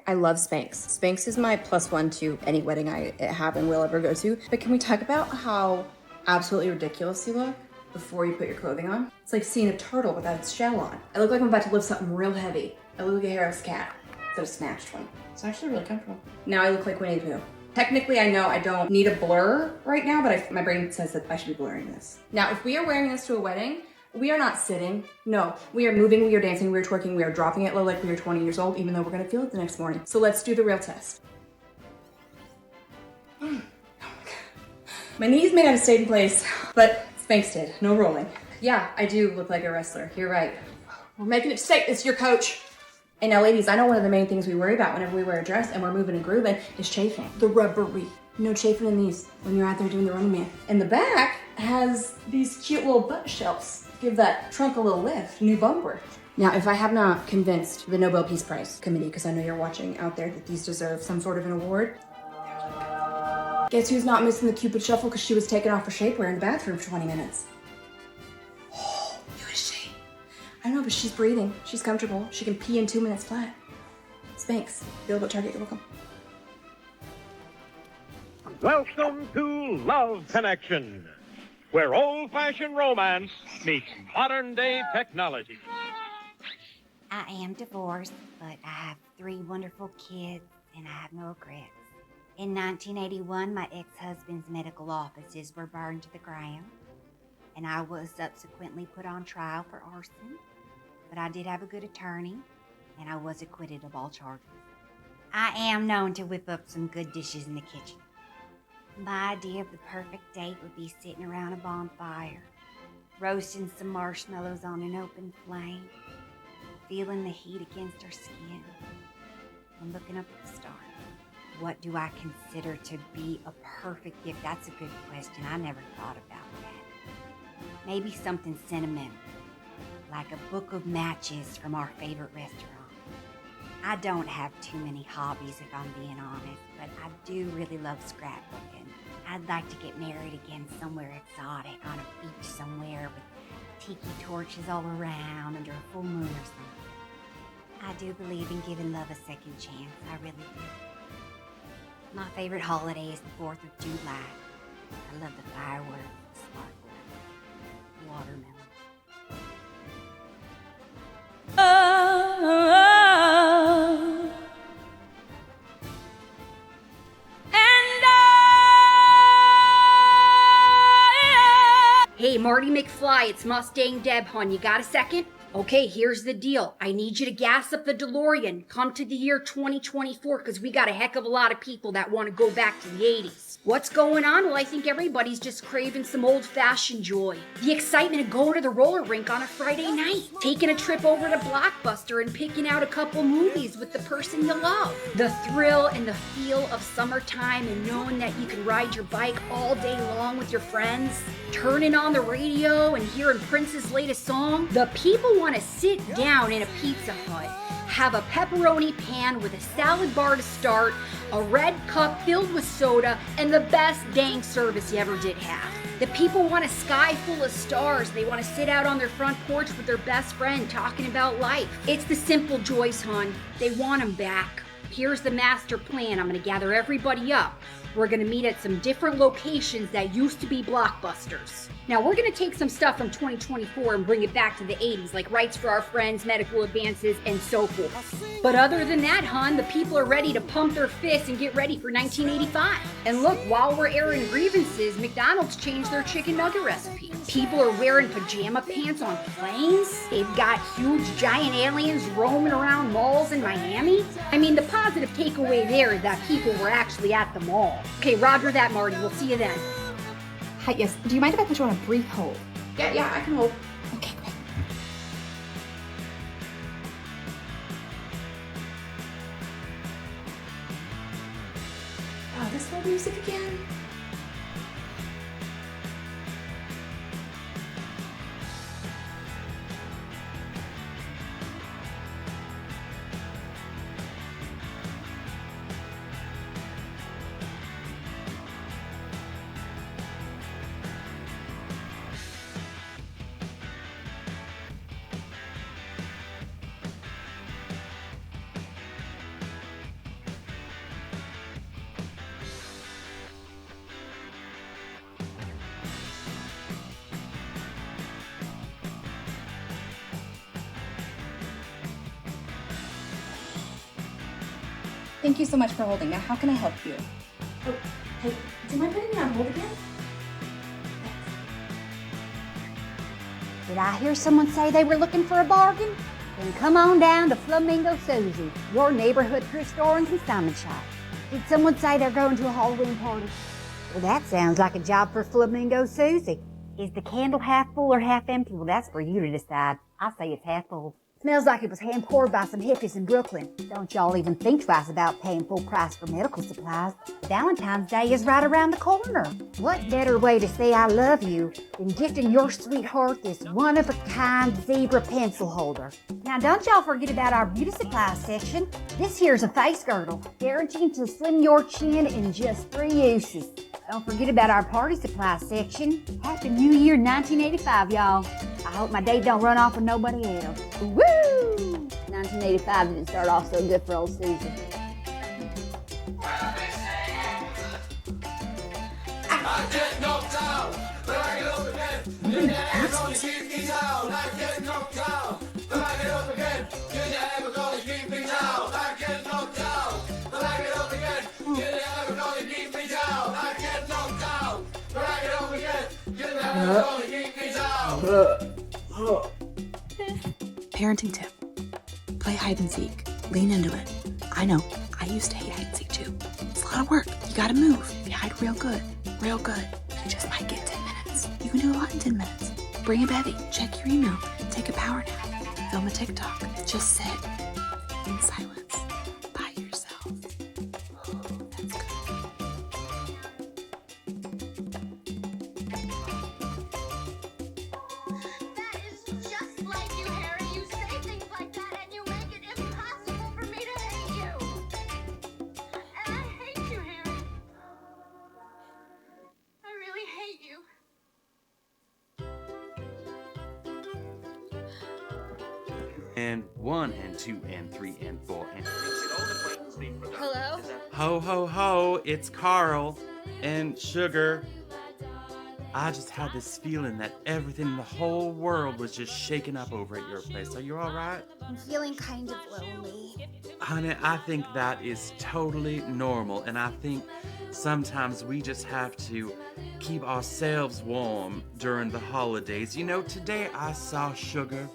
I love Spanx. Spanx is my +1 to any wedding I have and will ever go to. But can we talk about how absolutely ridiculous you look before you put your clothing on? It's like seeing a turtle without its shell on. I look like I'm about to lift something real heavy. I look like a hairless cat, but a snatched one. It's actually really comfortable. Now I look like Winnie the Pooh. Technically, I know I don't need a blur right now, but my brain says that I should be blurring this. Now, if we are wearing this to a wedding, we are not sitting. No, we are moving, we are dancing, we are twerking, we are dropping it low like we are 20 years old, even though we're gonna feel it the next morning. So let's do the real test. Oh my God. My knees may not have stayed in place, but Spanx did, no rolling. Yeah, I do look like a wrestler, you're right. We're making it stay, it's your coach. And now ladies, I know one of the main things we worry about whenever we wear a dress and we're moving and grooving is chafing. The rubbery. No chafing in these when you're out there doing the Running Man. And the back has these cute little butt shelves. Give that trunk a little lift, new bumper. Now, if I have not convinced the Nobel Peace Prize Committee, because I know you're watching out there, that these deserve some sort of an award, guess who's not missing the Cupid Shuffle because she was taking off her shapewear in the bathroom for 20 minutes? Oh, who is she? I don't know, but she's breathing. She's comfortable. She can pee in 2 minutes flat. Spanx, Bill at Target, you're welcome. Welcome to Love Connection, where old-fashioned romance meets modern-day technology. I am divorced, but I have 3 wonderful kids, and I have no regrets. In 1981, my ex-husband's medical offices were burned to the ground, and I was subsequently put on trial for arson. But I did have a good attorney, and I was acquitted of all charges. I am known to whip up some good dishes in the kitchen. My idea of the perfect date would be sitting around a bonfire, roasting some marshmallows on an open flame, feeling the heat against our skin, and looking up at the stars. What do I consider to be a perfect gift? That's a good question. I never thought about that. Maybe something sentimental, like a book of matches from our favorite restaurant. I don't have too many hobbies, if I'm being honest, but I do really love scrapbooking. I'd like to get married again somewhere exotic, on a beach somewhere with tiki torches all around under a full moon or something. I do believe in giving love a second chance. I really do. My favorite holiday is the 4th of July. I love the fireworks, the sparklers, the watermelon. Hey, Marty McFly, it's Mustang Deb, hon. You got a second? Okay, here's the deal. I need you to gas up the DeLorean. Come to the year 2024, because we got a heck of a lot of people that want to go back to the 80s. What's going on? Well, I think everybody's just craving some old-fashioned joy. The excitement of going to the roller rink on a Friday night. Taking a trip over to Blockbuster and picking out a couple movies with the person you love. The thrill and the feel of summertime and knowing that you can ride your bike all day long with your friends. Turning on the radio and hearing Prince's latest song. The people want to sit down in a Pizza Hut, have a pepperoni pan with a salad bar to start, a red cup filled with soda, and the best dang service you ever did have. The people want a sky full of stars. They want to sit out on their front porch with their best friend talking about life. It's the simple joys, hon. They want them back. Here's the master plan. I'm going to gather everybody up. We're going to meet at some different locations that used to be Blockbusters. Now, we're going to take some stuff from 2024 and bring it back to the 80s, like Rights for Our Friends, medical advances, and so forth. But other than that, hon, the people are ready to pump their fists and get ready for 1985. And look, while we're airing grievances, McDonald's changed their chicken nugget recipe. People are wearing pajama pants on planes. They've got huge giant aliens roaming around malls in Miami. I mean, the positive takeaway there is that people were actually at the mall. Okay, roger that, Marty. We'll see you then. Hi, yes. Do you mind if I put you on a brief hold? Yeah, I can hold. Okay, great. Oh, this old music again? Thank you so much for holding. Now, how can I help you? Oh, hey, do you mind putting me on hold again? Did I hear someone say they were looking for a bargain? Then come on down to Flamingo Susie, your neighborhood thrift store and consignment shop. Did someone say they're going to a Halloween party? Well, that sounds like a job for Flamingo Susie. Is the candle half full or half empty? Well, that's for you to decide. I say it's half full. Smells like it was hand-poured by some hippies in Brooklyn. Don't y'all even think twice about paying full price for medical supplies. Valentine's Day is right around the corner. What better way to say I love you than gifting your sweetheart this one-of-a-kind zebra pencil holder? Now, don't y'all forget about our beauty supply section. This here's a face girdle, guaranteed to slim your chin in just 3 uses. Don't forget about our party supply section. Happy New Year 1985, y'all. I hope my day don't run off with nobody else. Woo! 1985 didn't start off so good for old Susan. Parenting tip. Play hide and seek. Lean into it. I know, I used to hate hide and seek too. It's a lot of work. You gotta move. If you hide real good, you just might get 10 minutes. You can do a lot in 10 minutes. Bring a bevy. Check your email. Take a power nap. Film a TikTok. Just sit in silence by yourself. That's good. That is just like you, Harry. You say things like that and you make it impossible for me to hate you. And I hate you, Harry. I really hate you. And 1 and 2 and 3 and 4 and Hello? ho ho ho, it's Carl and Sugar. I just had this feeling that everything in the whole world was just shaking up over at your place. Are you all right? I'm feeling kind of lonely. Honey, I think that is totally normal, and I think sometimes we just have to keep ourselves warm during the holidays. You know, today I saw Sugar,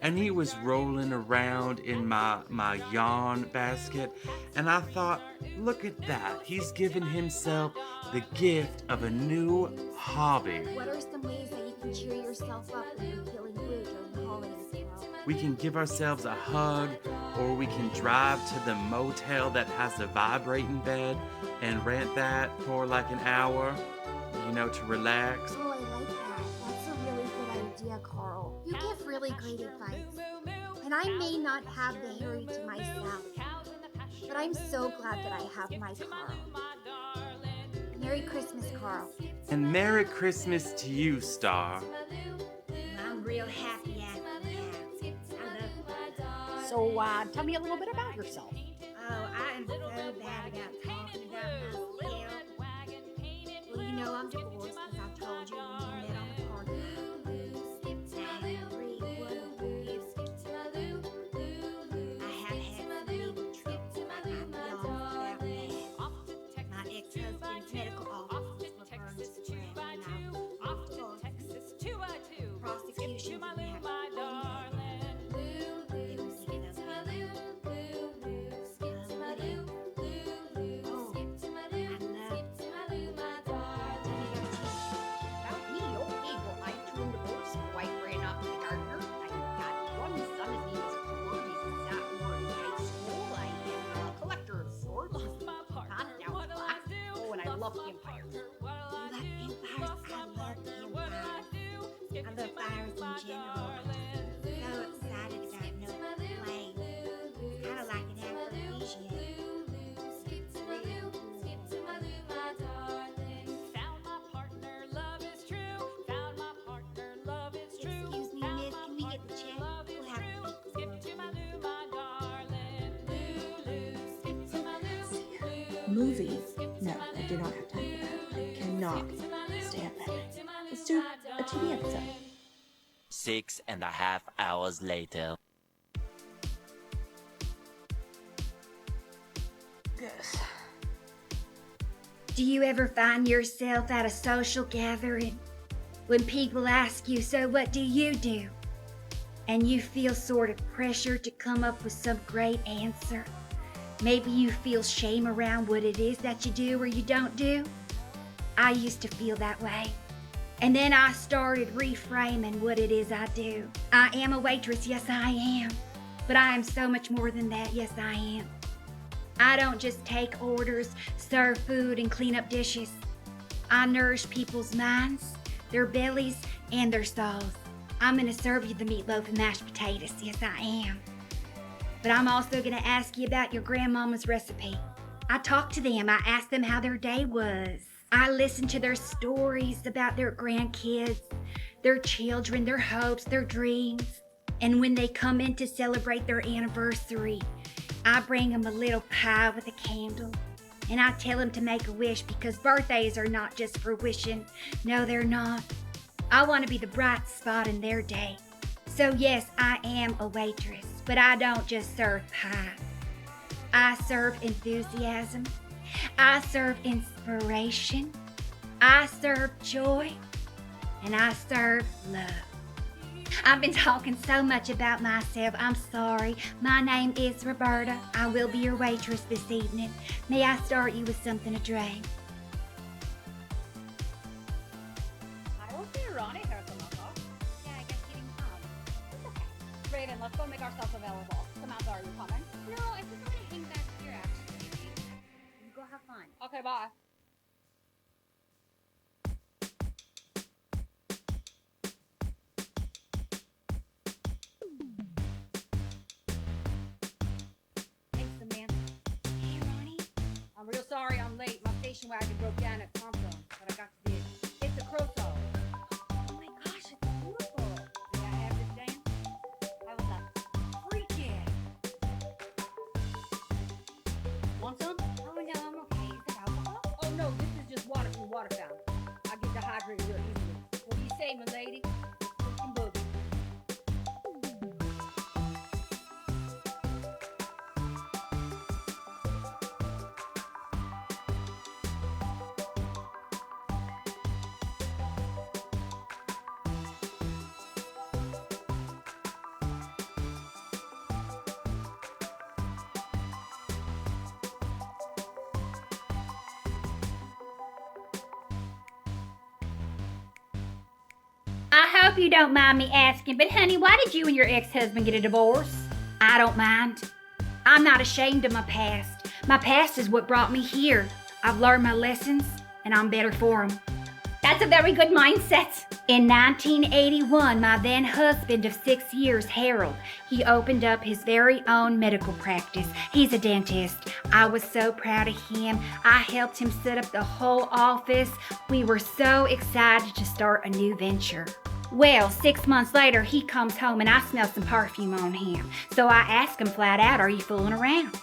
and he was rolling around in my yarn basket, and I thought, look at that. He's given himself the gift of a new hobby. What are some ways that you can cheer yourself up when you're feeling blue during the holidays, Carl? We can give ourselves a hug, or we can drive to the motel that has a vibrating bed and rent that for like an hour, you know, to relax. Oh, I like that. That's a really good idea, Carl. You give really great advice. And I may not have the Harry to myself, but I'm so glad that I have my Carl. Merry Christmas, Carl. And Merry Christmas to you, Star. I'm real happy after that. So, tell me a little bit about yourself. Oh, I am so bad about talking about myself. Well, you know I'm divorced, as I've told you when we met on the party. I have 3 wonderful kids. I have had some legal trips, but I'm beyond about that. My ex-husband's medical office was burned to the ground, and I was off to prosecution didn't have love empires. You love empires? I love empires. I love fires in general. So excited about no plane. Kind of like an aphrodisiac. Excuse me, miss, can we get the check? We'll have Movies? No, I do not have time for that. I cannot stay up that night. Let's do a TV episode. 6.5 hours later. Do you ever find yourself at a social gathering when people ask you, so what do you do? And you feel sort of pressure to come up with some great answer. Maybe you feel shame around what it is that you do or you don't do. I used to feel that way. And then I started reframing what it is I do. I am a waitress, yes I am. But I am so much more than that, yes I am. I don't just take orders, serve food, and clean up dishes. I nourish people's minds, their bellies, and their souls. I'm gonna serve you the meatloaf and mashed potatoes, yes I am. But I'm also gonna ask you about your grandmama's recipe. I talked to them, I asked them how their day was. I listened to their stories about their grandkids, their children, their hopes, their dreams. And when they come in to celebrate their anniversary, I bring them a little pie with a candle. And I tell them to make a wish because birthdays are not just for wishing. No, they're not. I want to be the bright spot in their day. So yes, I am a waitress, but I don't just serve pie. I serve enthusiasm. I serve inspiration. I serve joy. And I serve love. I've been talking so much about myself. I'm sorry. My name is Roberta. I will be your waitress this evening. May I start you with something to drink? I don't see Ronnie here tomorrow. Yeah, I guess getting home. It's okay. Raven, let's go make ourselves available. Samantha, are you coming? No, I think I'm gonna hang back here actually. You go have fun. Okay, bye. Hey, Samantha. Hey, Ronnie. I'm real sorry I'm late. My station wagon broke down at Compton, but I got to do it. It's a Croso. Oh my gosh, it's beautiful. Did I have this down? How was that? Freaking. Want some? Oh no, I'm okay. Is it alcohol? Oh no, this is just water from the water fountain. I get dehydrated real easily. What do you say, my lady? We can boogie. I hope you don't mind me asking, but honey, why did you and your ex-husband get a divorce? I don't mind. I'm not ashamed of my past. My past is what brought me here. I've learned my lessons, and I'm better for them. That's a very good mindset. In 1981, my then husband of 6 years, Harold, he opened up his very own medical practice. He's a dentist. I was so proud of him. I helped him set up the whole office. We were so excited to start a new venture. Well, 6 months later, he comes home and I smell some perfume on him. So I asked him flat out, are you fooling around?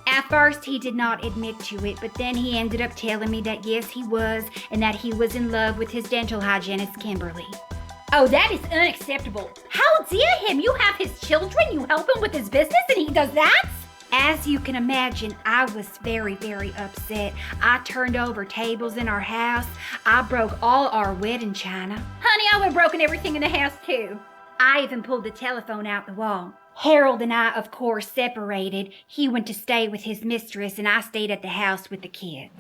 At first, he did not admit to it, but then he ended up telling me that yes, he was, and that he was in love with his dental hygienist, Kimberly. Oh, that is unacceptable. How dare him? You have his children, you help him with his business, and he does that? As you can imagine, I was very, very upset. I turned over tables in our house. I broke all our wedding china. Honey, I would have broken everything in the house too. I even pulled the telephone out the wall. Harold and I, of course, separated. He went to stay with his mistress, and I stayed at the house with the kids.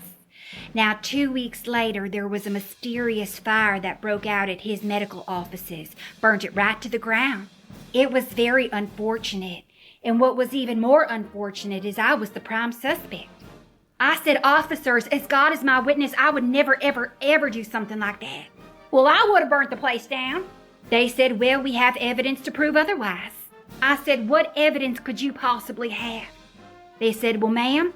Now, 2 weeks later, there was a mysterious fire that broke out at his medical offices, burnt it right to the ground. It was very unfortunate, and what was even more unfortunate is I was the prime suspect. I said, officers, as God is my witness, I would never, ever, ever do something like that. Well, I would have burnt the place down. They said, well, we have evidence to prove otherwise. I said, what evidence could you possibly have? They said, well, ma'am,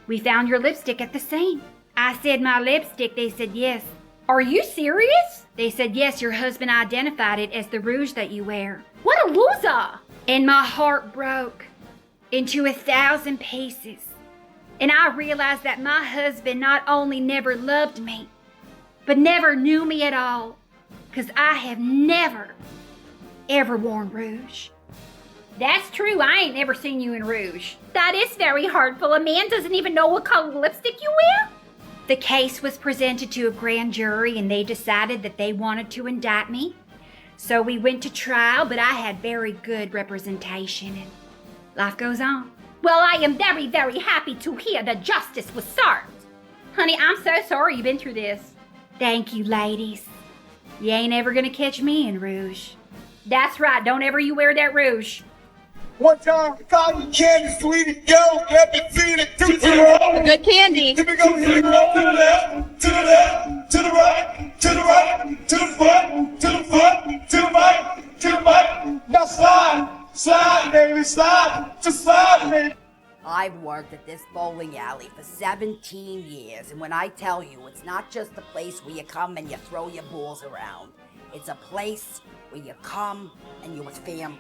we found your lipstick at the scene. I said, my lipstick? They said, yes. Are you serious? They said, yes, your husband identified it as the rouge that you wear. What a loser! And my heart broke into 1,000 pieces. And I realized that my husband not only never loved me, but never knew me at all. Because I have never, ever worn rouge. That's true. I ain't never seen you in rouge. That is very hurtful. A man doesn't even know what color lipstick you wear? The case was presented to a grand jury and they decided that they wanted to indict me. So we went to trial, but I had very good representation and life goes on. Well, I am very, very happy to hear that justice was served. Honey, I'm so sorry you've been through this. Thank you, ladies. You ain't ever gonna catch me in rouge. That's right, don't ever you wear that rouge. One time, cotton candy, sweetie, go, let me feel it. Good candy. Here we go, to the left, to the left, to the right, to the right, to the front, to the front, to the right, to the right. Now slide, slide, baby, slide, just slide, baby. I've worked at this bowling alley for 17 years, and when I tell you, it's not just a place where you come and you throw your balls around. It's a place where you come and you're with family.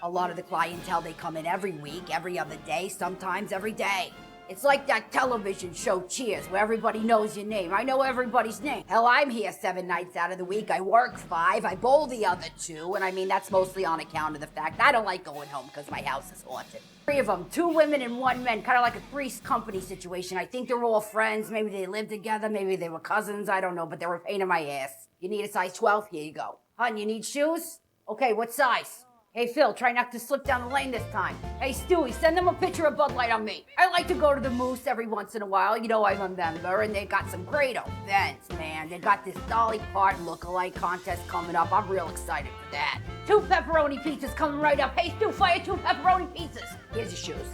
A lot of the clientele, they come in every week, every other day, sometimes every day. It's like that television show Cheers, where everybody knows your name. I know everybody's name. Hell, I'm here 7 nights out of the week. I work 5, I bowl the other 2, and I mean, that's mostly on account of the fact I don't like going home because my house is haunted. 3 of them, 2 women and 1 man, kind of like a Three's Company situation. I think they're all friends. Maybe they lived together, maybe they were cousins, I don't know, but they were a pain in my ass. You need a size 12? Here you go. Hun, you need shoes? Okay, what size? Hey, Phil, try not to slip down the lane this time. Hey, Stewie, send them a picture of Bud Light on me. I like to go to the Moose every once in a while. You know I'm a member, and they got some great events, man. They got this Dolly Parton look-alike contest coming up. I'm real excited for that. 2 pepperoni pizzas coming right up. Hey, Stu, fire 2 pepperoni pizzas. Here's your shoes.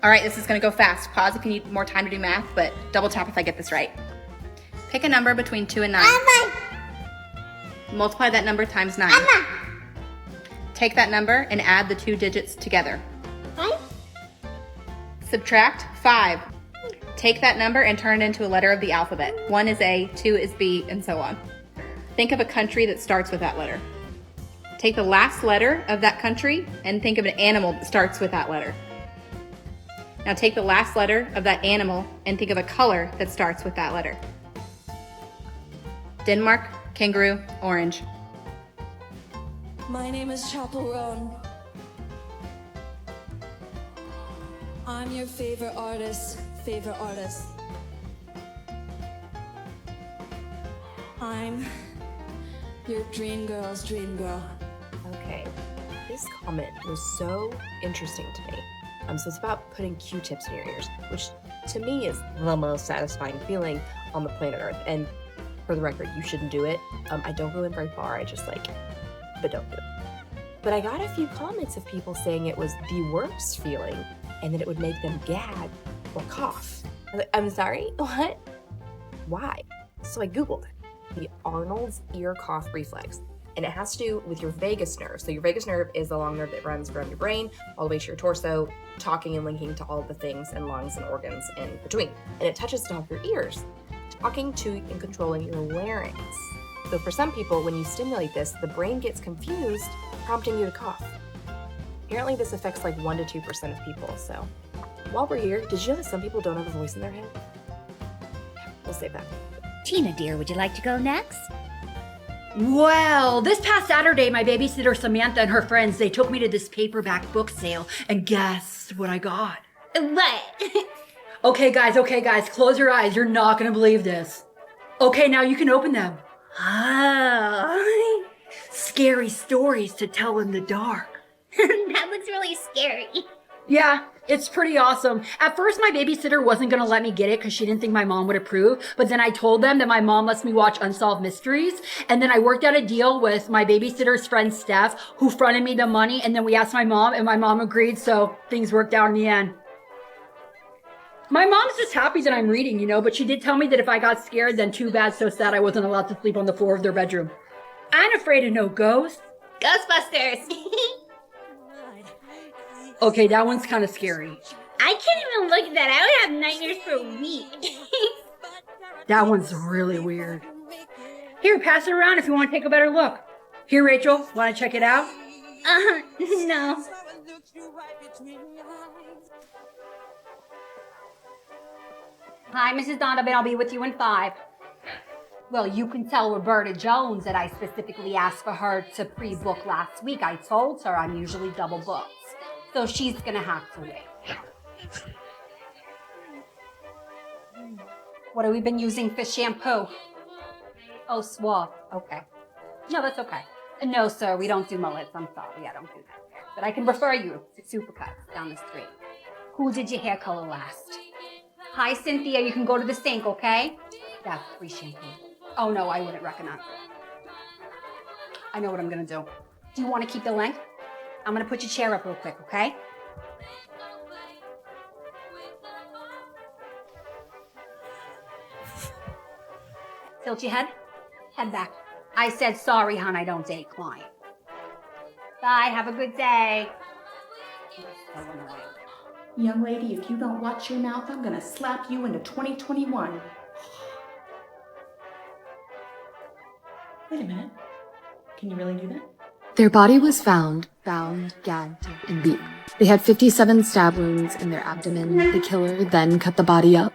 All right, this is gonna go fast. Pause if you need more time to do math, but double tap if I get this right. Pick a number between 2 and 9. Multiply that number times 9. Take that number and add the 2 digits together. Subtract 5. Take that number and turn it into a letter of the alphabet. 1 is A, 2 is B, and so on. Think of a country that starts with that letter. Take the last letter of that country and think of an animal that starts with that letter. Now take the last letter of that animal and think of a color that starts with that letter. Denmark, kangaroo, orange. My name is Chapel Roan. I'm your favorite artist. I'm your dream girl's dream girl. Okay, this comment was so interesting to me. So it's about putting Q-tips in your ears, which to me is the most satisfying feeling on the planet Earth. And for the record, you shouldn't do it. I don't go in very far, I just like it, but don't do it. But I got a few comments of people saying it was the worst feeling and that it would make them gag or cough. I was like, I'm sorry, what? Why? So I Googled it, the Arnold's ear cough reflex. And it has to do with your vagus nerve. So your vagus nerve is the long nerve that runs from your brain all the way to your torso, talking and linking to all the things and lungs and organs in between. And it touches the top of your ears, talking to and controlling your larynx. So for some people, when you stimulate this, the brain gets confused, prompting you to cough. Apparently this affects like 1 to 2% of people. So while we're here, did you know that some people don't have a voice in their head? We'll save that. Tina, dear, would you like to go next? Well, this past Saturday, my babysitter Samantha and her friends, they took me to this paperback book sale, and guess what I got? What? Okay, guys, close your eyes. You're not gonna believe this. Okay, now you can open them. Oh. Scary stories to tell in the dark. That looks really scary. Yeah, it's pretty awesome. At first, my babysitter wasn't gonna let me get it because she didn't think my mom would approve. But then I told them that my mom lets me watch Unsolved Mysteries. And then I worked out a deal with my babysitter's friend, Steph, who fronted me the money. And then we asked my mom, and my mom agreed. So things worked out in the end. My mom's just happy that I'm reading, but she did tell me that if I got scared, then too bad, so sad I wasn't allowed to sleep on the floor of their bedroom. I ain't afraid of no ghosts. Ghostbusters. Okay, that one's kind of scary. I can't even look at that. I would have nightmares for a week. That one's really weird. Here, pass it around if you want to take a better look. Here, Rachel, want to check it out? No. Hi, Mrs. Donovan. I'll be with you in 5. Well, you can tell Roberta Jones that I specifically asked for her to pre-book last week. I told her I'm usually double booked, so she's gonna have to wait. What have we been using for shampoo? Oh, Suave. Okay. No, that's okay. No, sir, we don't do mullets. I'm sorry, I don't do that. But I can refer you to Supercuts down the street. Who did your hair color last? Hi, Cynthia, you can go to the sink, okay? That's free shampoo. Oh, no, I wouldn't recommend it. I know what I'm gonna do. Do you want to keep the length? I'm gonna put your chair up real quick, okay? Tilt your head. Head back. I said sorry, hon, I don't date clients. Bye, have a good day. So annoying. Young lady, if you don't watch your mouth, I'm gonna slap you into 2021. Wait a minute. Can you really do that? Their body was found, bound, gagged, and beaten. They had 57 stab wounds in their abdomen. The killer then cut the body up,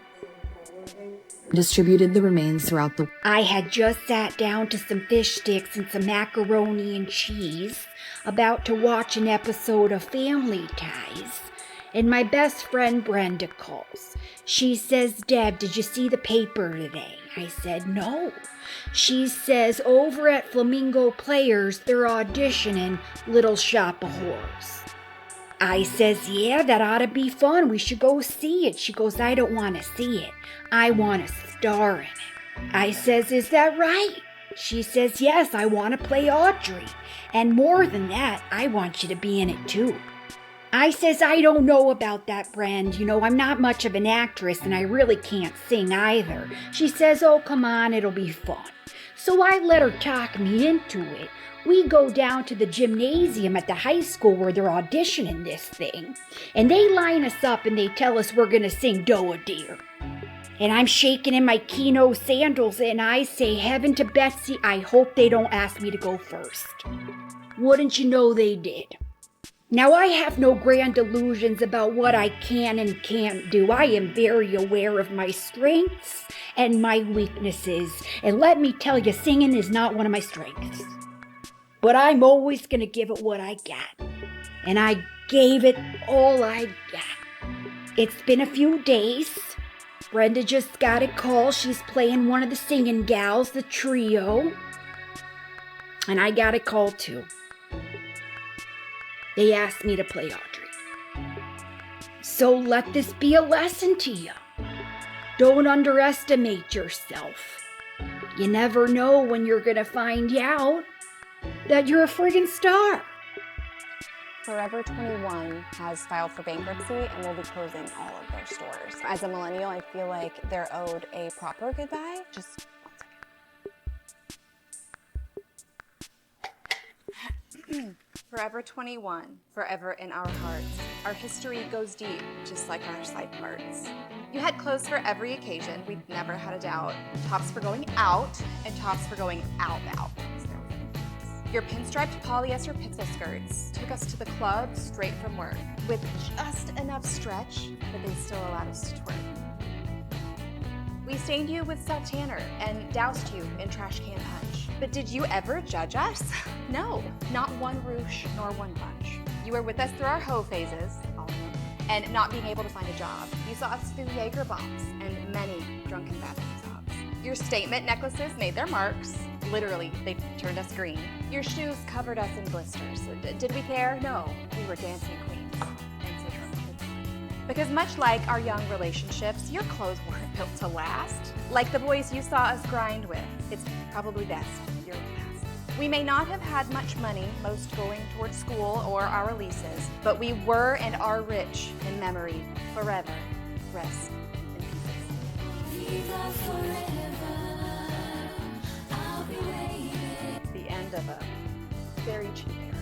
distributed the remains throughout the... I had just sat down to some fish sticks and some macaroni and cheese, about to watch an episode of Family Ties, and my best friend Brenda calls. She says, Deb, did you see the paper today? I said, no. She says, over at Flamingo Players, they're auditioning Little Shop of Horrors. I says, yeah, that ought to be fun. We should go see it. She goes, I don't want to see it. I want to star in it. I says, is that right? She says, yes, I want to play Audrey. And more than that, I want you to be in it too. I says, I don't know about that, Brand. You know, I'm not much of an actress and I really can't sing either. She says, oh, come on, it'll be fun. So I let her talk me into it. We go down to the gymnasium at the high school where they're auditioning this thing. And they line us up and they tell us we're going to sing Doe Deer. And I'm shaking in my Kino sandals and I say, heaven to Betsy, I hope they don't ask me to go first. Wouldn't you know they did? Now, I have no grand illusions about what I can and can't do. I am very aware of my strengths and my weaknesses. And let me tell you, singing is not one of my strengths. But I'm always going to give it what I got. And I gave it all I got. It's been a few days. Brenda just got a call. She's playing one of the singing gals, the trio. And I got a call too. They asked me to play Audrey. So let this be a lesson to you. Don't underestimate yourself. You never know when you're gonna find out that you're a friggin' star. Forever 21 has filed for bankruptcy and will be closing all of their stores. As a millennial, I feel like they're owed a proper goodbye. Just 1 second. Forever 21, forever in our hearts. Our history goes deep, just like our side parts. You had clothes for every occasion, we've never had a doubt. Tops for going out, and tops for going out. Your pinstriped polyester pixel skirts took us to the club straight from work, with just enough stretch, but they still allowed us to twerk. We stained you with self-tanner and doused you in trash can punch. But did you ever judge us? No, not one rouge nor one bunch. You were with us through our hoe phases, all of them, and not being able to find a job. You saw us through Jaeger bombs and many drunken bathroom sobs. Your statement necklaces made their marks. Literally, they turned us green. Your shoes covered us in blisters. Did we care? No, we were dancing queens. And so drunk. Because much like our young relationships, your clothes weren't built to last. Like the boys you saw us grind with, it's probably best you're past. We may not have had much money, most going towards school or our leases, but we were and are rich in memory forever. Rest in pieces. It's the end of a very cheap era.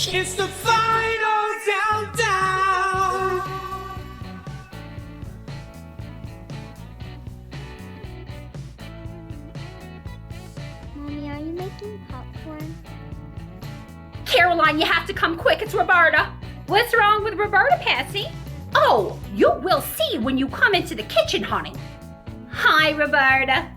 It's the final countdown. Mommy, are you making popcorn? Caroline, you have to come quick. It's Roberta. What's wrong with Roberta, Patsy? Oh, you will see when you come into the kitchen, honey. Hi, Roberta.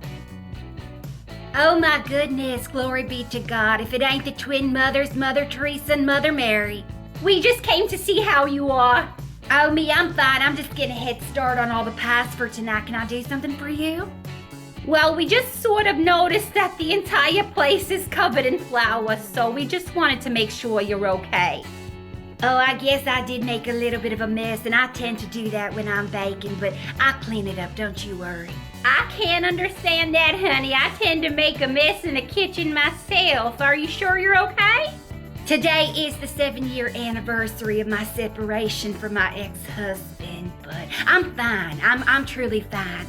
Oh my goodness, glory be to God. If it ain't the twin mothers, Mother Teresa and Mother Mary. We just came to see how you are. Oh, me, I'm fine. I'm just getting a head start on all the pies for tonight. Can I do something for you? Well, we just sort of noticed that the entire place is covered in flowers, so we just wanted to make sure you're okay. Oh, I guess I did make a little bit of a mess, and I tend to do that when I'm baking, but I'll clean it up, don't you worry. I can't understand that, honey. I tend to make a mess in the kitchen myself. Are you sure you're okay? Today is the 7-year anniversary of my separation from my ex-husband, but I'm fine. I'm truly fine.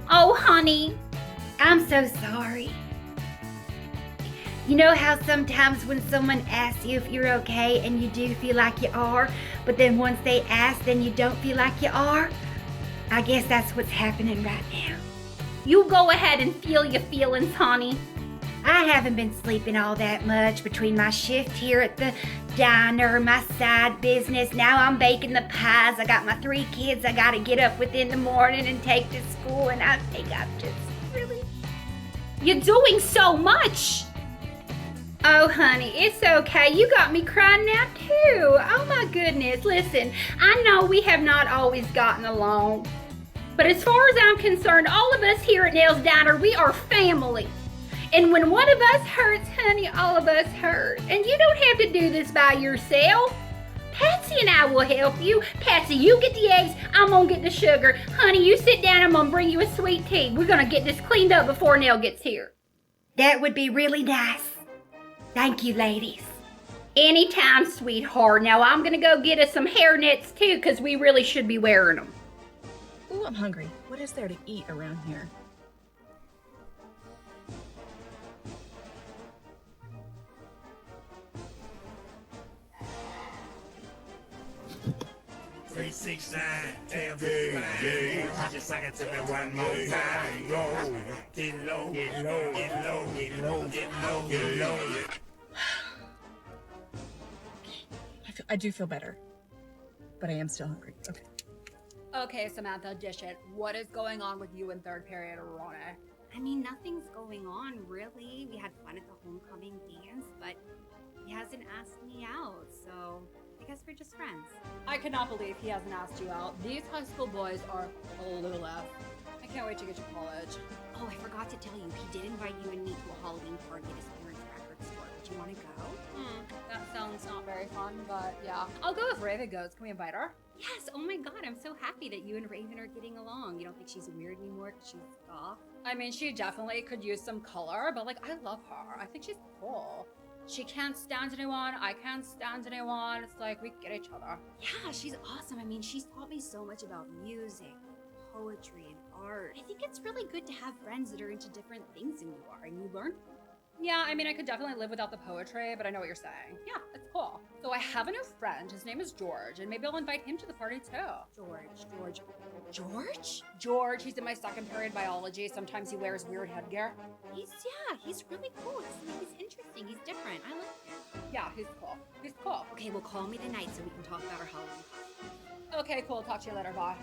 Oh, honey, I'm so sorry. You know how sometimes when someone asks you if you're okay and you do feel like you are, but then once they ask, then you don't feel like you are? I guess that's what's happening right now. You go ahead and feel your feelings, honey. I haven't been sleeping all that much between my shift here at the diner, my side business. Now I'm baking the pies. I got my 3 kids I gotta get up with in the morning and take to school, and I think I'm just really... You're doing so much! Oh, honey, it's okay. You got me crying now, too. Oh, my goodness. Listen, I know we have not always gotten along, but as far as I'm concerned, all of us here at Nell's Diner, we are family. And when one of us hurts, honey, all of us hurt. And you don't have to do this by yourself. Patsy and I will help you. Patsy, you get the eggs, I'm gonna get the sugar. Honey, you sit down, I'm gonna bring you a sweet tea. We're gonna get this cleaned up before Nell gets here. That would be really nice. Thank you, ladies. Anytime, sweetheart. Now I'm gonna go get us some hair nets too, because we really should be wearing them. Ooh, I'm hungry. What is there to eat around here? Three, 6, 9, damn good. Just sing it to me one more time. Go, get low, get low, get low, get low, get low, get low. I do feel better, but I am still hungry. Okay. Okay, Samantha, dish it. What is going on with you in third period, Ronnie? I mean, nothing's going on, really. We had fun at the homecoming dance, but he hasn't asked me out, so I guess we're just friends. I cannot believe he hasn't asked you out. These high school boys are clueless. I can't wait to get to college. Oh, I forgot to tell you, he did invite you and me to a Halloween party at his parents' record store. Would you want to go? That sounds not very fun, but yeah. I'll go if Raven goes. Can we invite her? Yes, oh my god, I'm so happy that you and Raven are getting along. You don't think she's weird anymore because she's goth? I mean, she definitely could use some color, but like, I love her. I think she's cool. She can't stand anyone, I can't stand anyone. It's like, we get each other. Yeah, she's awesome. I mean, she's taught me so much about music, poetry, and art. I think it's really good to have friends that are into different things than you are, and you learn. Yeah, I mean, I could definitely live without the poetry, but I know what you're saying. Yeah, it's cool. So I have a new friend. His name is George, and maybe I'll invite him to the party too. George, he's in my second period biology. Sometimes he wears weird headgear. He's really cool. He's interesting. He's different. I like him. Yeah, he's cool. Okay, well, call me tonight so we can talk about our Halloween costume. Okay, cool. Talk to you later. Bye.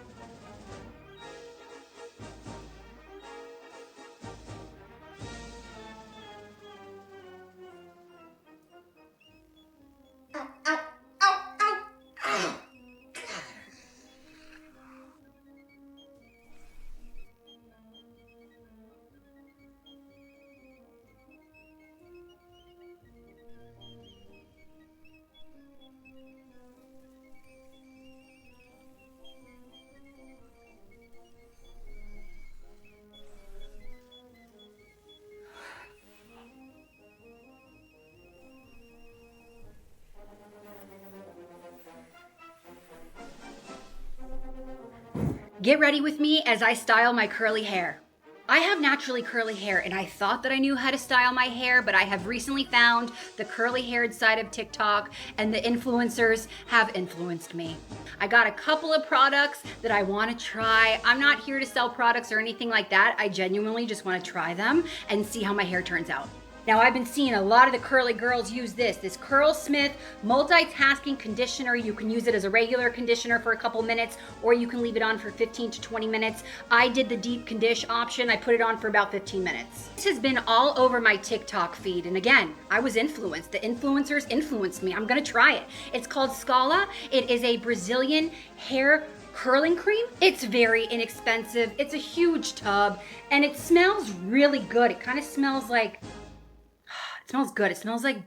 Get ready with me as I style my curly hair. I have naturally curly hair, and I thought that I knew how to style my hair, but I have recently found the curly haired side of TikTok, and the influencers have influenced me. I got a couple of products that I want to try. I'm not here to sell products or anything like that. I genuinely just want to try them and see how my hair turns out. Now, I've been seeing a lot of the curly girls use this Curlsmith multitasking conditioner. You can use it as a regular conditioner for a couple minutes, or you can leave it on for 15 to 20 minutes. I did the deep condition option. I put it on for about 15 minutes. This has been all over my TikTok feed. And again, I was influenced. The influencers influenced me. I'm gonna try it. It's called Scala. It is a Brazilian hair curling cream. It's very inexpensive. It's a huge tub and it smells really good. It kind of smells like, it smells good. It smells like,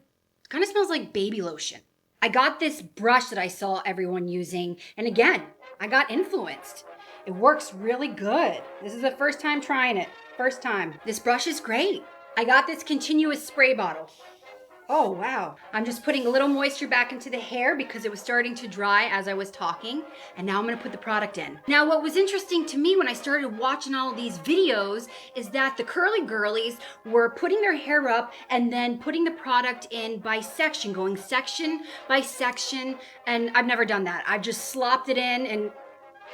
kind of smells like baby lotion. I got this brush that I saw everyone using, and again, I got influenced. It works really good. This is the first time trying it. First time. This brush is great. I got this continuous spray bottle. Oh, wow. I'm just putting a little moisture back into the hair because it was starting to dry as I was talking. And now I'm gonna put the product in. Now, what was interesting to me when I started watching all of these videos is that the curly girlies were putting their hair up and then putting the product in by section, going section by section. And I've never done that. I've just slopped it in and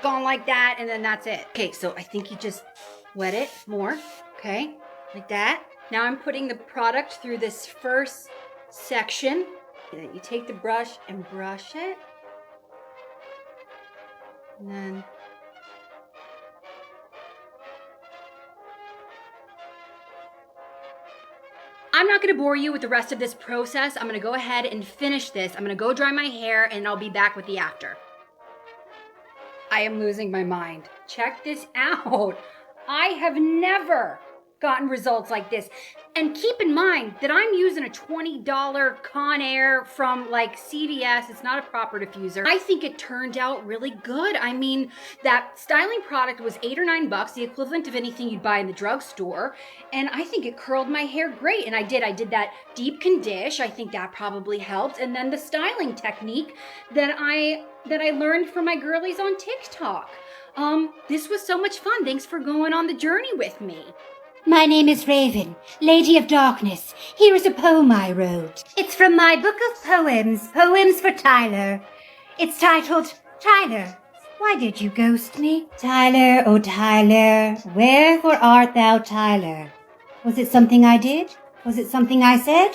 gone like that, and then that's it. Okay, so I think you just wet it more, okay, like that. Now I'm putting the product through this first section, and then you take the brush and brush it, and then I'm not gonna bore you with the rest of this process. I'm gonna go ahead and finish this. I'm gonna go dry my hair, and I'll be back with the after. I am losing my mind. Check this out. I have never gotten results like this. And keep in mind that I'm using a $20 Conair from like CVS. It's not a proper diffuser. I think it turned out really good. I mean, that styling product was $8 or $9, the equivalent of anything you'd buy in the drugstore. And I think it curled my hair great. And I did that deep condition. I think that probably helped. And then the styling technique that I learned from my girlies on TikTok. This was so much fun. Thanks for going on the journey with me. My name is Raven, Lady of Darkness. Here is a poem I wrote. It's from my book of poems, Poems for Tyler. It's titled, Tyler, why did you ghost me? Tyler, oh Tyler, wherefore art thou, Tyler? Was it something I did? Was it something I said?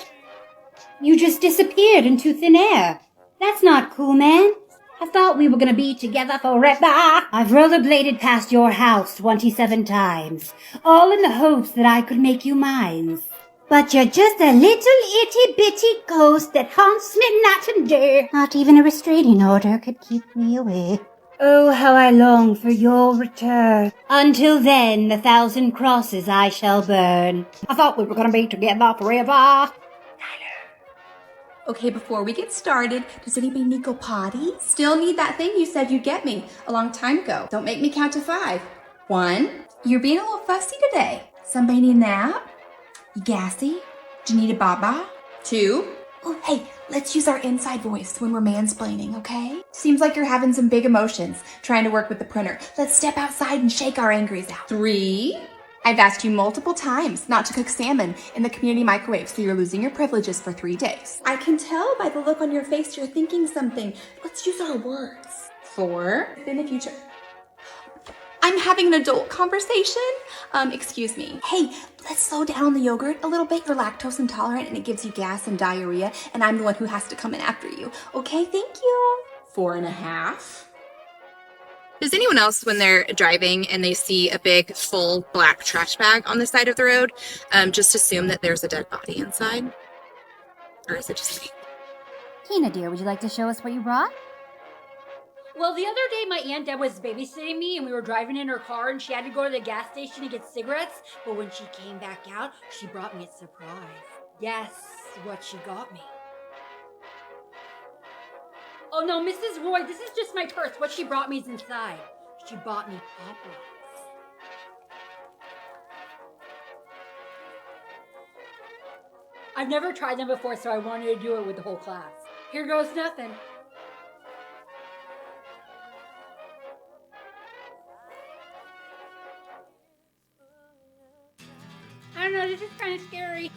You just disappeared into thin air. That's not cool, man. I thought we were gonna be together forever. I've rollerbladed past your house 27 times, all in the hopes that I could make you mine. But you're just a little itty-bitty ghost that haunts me night and day. Not even a restraining order could keep me away. Oh, how I long for your return. Until then, 1,000 crosses I shall burn. I thought we were gonna be together forever. Okay, before we get started, does anybody need to go potty? Still need that thing you said you'd get me a long time ago. Don't make me count to 5. 1, you're being a little fussy today. Somebody need a nap? You gassy? Do you need a baba? 2, oh, hey, let's use our inside voice when we're mansplaining, okay? Seems like you're having some big emotions trying to work with the printer. Let's step outside and shake our angries out. 3, I've asked you multiple times not to cook salmon in the community microwave, so you're losing your privileges for 3 days. I can tell by the look on your face you're thinking something. Let's use our words. 4, in the future. I'm having an adult conversation. Excuse me. Hey, let's slow down on the yogurt a little bit. You're lactose intolerant and it gives you gas and diarrhea, and I'm the one who has to come in after you. Okay, thank you. 4.5. Does anyone else, when they're driving and they see a big, full black trash bag on the side of the road, just assume that there's a dead body inside? Or is it just me? Tina, dear, would you like to show us what you brought? Well, the other day my Aunt Deb was babysitting me and we were driving in her car and she had to go to the gas station to get cigarettes. But when she came back out, she brought me a surprise. Guess what she got me? Oh no, Mrs. Roy, this is just my purse. What she brought me is inside. She bought me Pop Rocks. I've never tried them before, so I wanted to do it with the whole class. Here goes nothing. I don't know, this is kind of scary.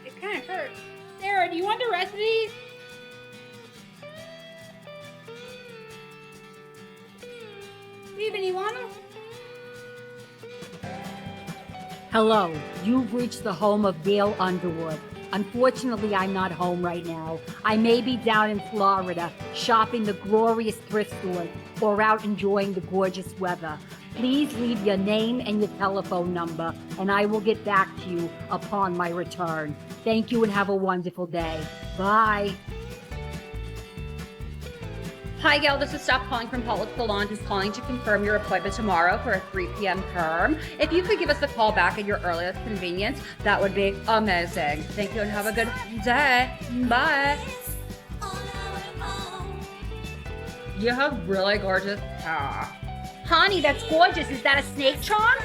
It kind of hurts. Sarah, do you want the rest of these? Steven, you want them? Hello, you've reached the home of Gail Underwood. Unfortunately, I'm not home right now. I may be down in Florida shopping the glorious thrift stores or out enjoying the gorgeous weather. Please leave your name and your telephone number, and I will get back to you upon my return. Thank you and have a wonderful day. Bye. Hi, Gail. This is Steph calling from Public Salon, just calling to confirm your appointment tomorrow for a 3 p.m. perm. If you could give us a call back at your earliest convenience, that would be amazing. Thank you and have a good day. Bye. You have really gorgeous hair. Honey, that's gorgeous. Is that a snake charm?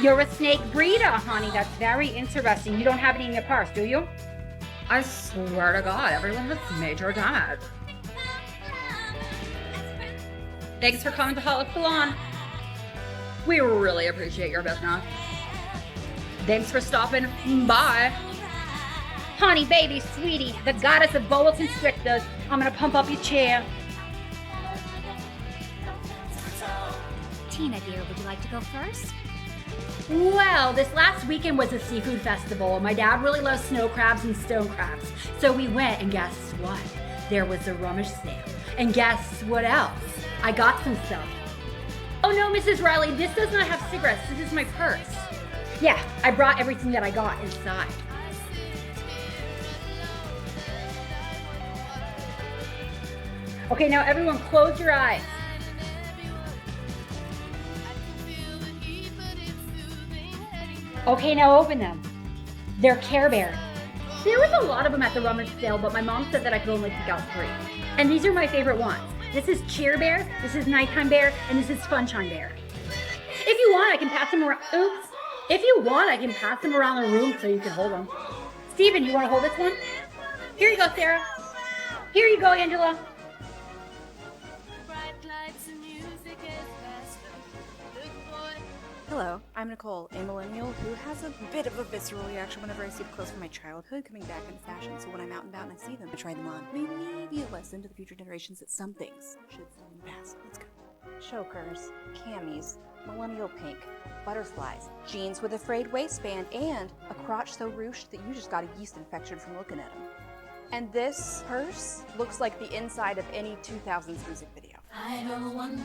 You're a snake breeder, honey. That's very interesting. You don't have any in your purse, do you? I swear to God, everyone has major damage. Thanks for coming to Public Salon. We really appreciate your business. Thanks for stopping by. Honey, baby, sweetie, the goddess of boa constrictors. I'm gonna pump up your chair. Tina, dear, would you like to go first? Well, this last weekend was a seafood festival. My dad really loves snow crabs and stone crabs. So we went, and guess what? There was a rummage sale. And guess what else? I got some stuff. Oh no, Mrs. Riley, this does not have cigarettes. This is my purse. Yeah, I brought everything that I got inside. Okay, now everyone close your eyes. Okay, now open them. They're Care Bears. There was a lot of them at the rummage sale, but my mom said that I could only pick out 3. And these are my favorite ones. This is Cheer Bear, this is Nighttime Bear, and this is Funshine Bear. If you want, I can pass them around. Oops. If you want, I can pass them around the room so you can hold them. Steven, you want to hold this one? Here you go, Sarah. Here you go, Angela. Hello, I'm Nicole, a millennial who has a bit of a visceral reaction whenever I see the clothes from my childhood coming back into fashion, so when I'm out and about and I see them, I try them on. Maybe a lesson to the future generations that some things should stay in the past. Let's go. Chokers, camis, millennial pink, butterflies, jeans with a frayed waistband, and a crotch so ruched that you just got a yeast infection from looking at them. And this purse looks like the inside of any 2000s music video.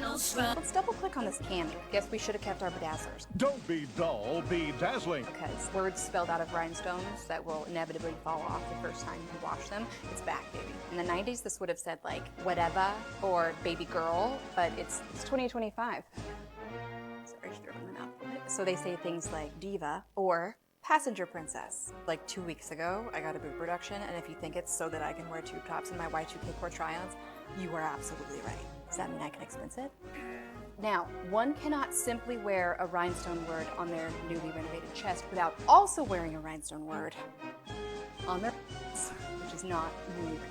Let's double click on this cami. Guess we should have kept our bedazzlers. Don't be dull, be dazzling. Because words spelled out of rhinestones that will inevitably fall off the first time you wash them, it's back, baby. In the 90s, this would have said like, whatever, or baby girl, but it's 2025. Sorry, just open my mouth a little bit. So they say things like diva or passenger princess. Like 2 weeks ago, I got a boob reduction, and if you think it's so that I can wear tube tops in my Y2K core try-ons, you are absolutely right. Does that mean I can expense it? Now, one cannot simply wear a rhinestone word on their newly renovated chest without also wearing a rhinestone word on their which is not unique.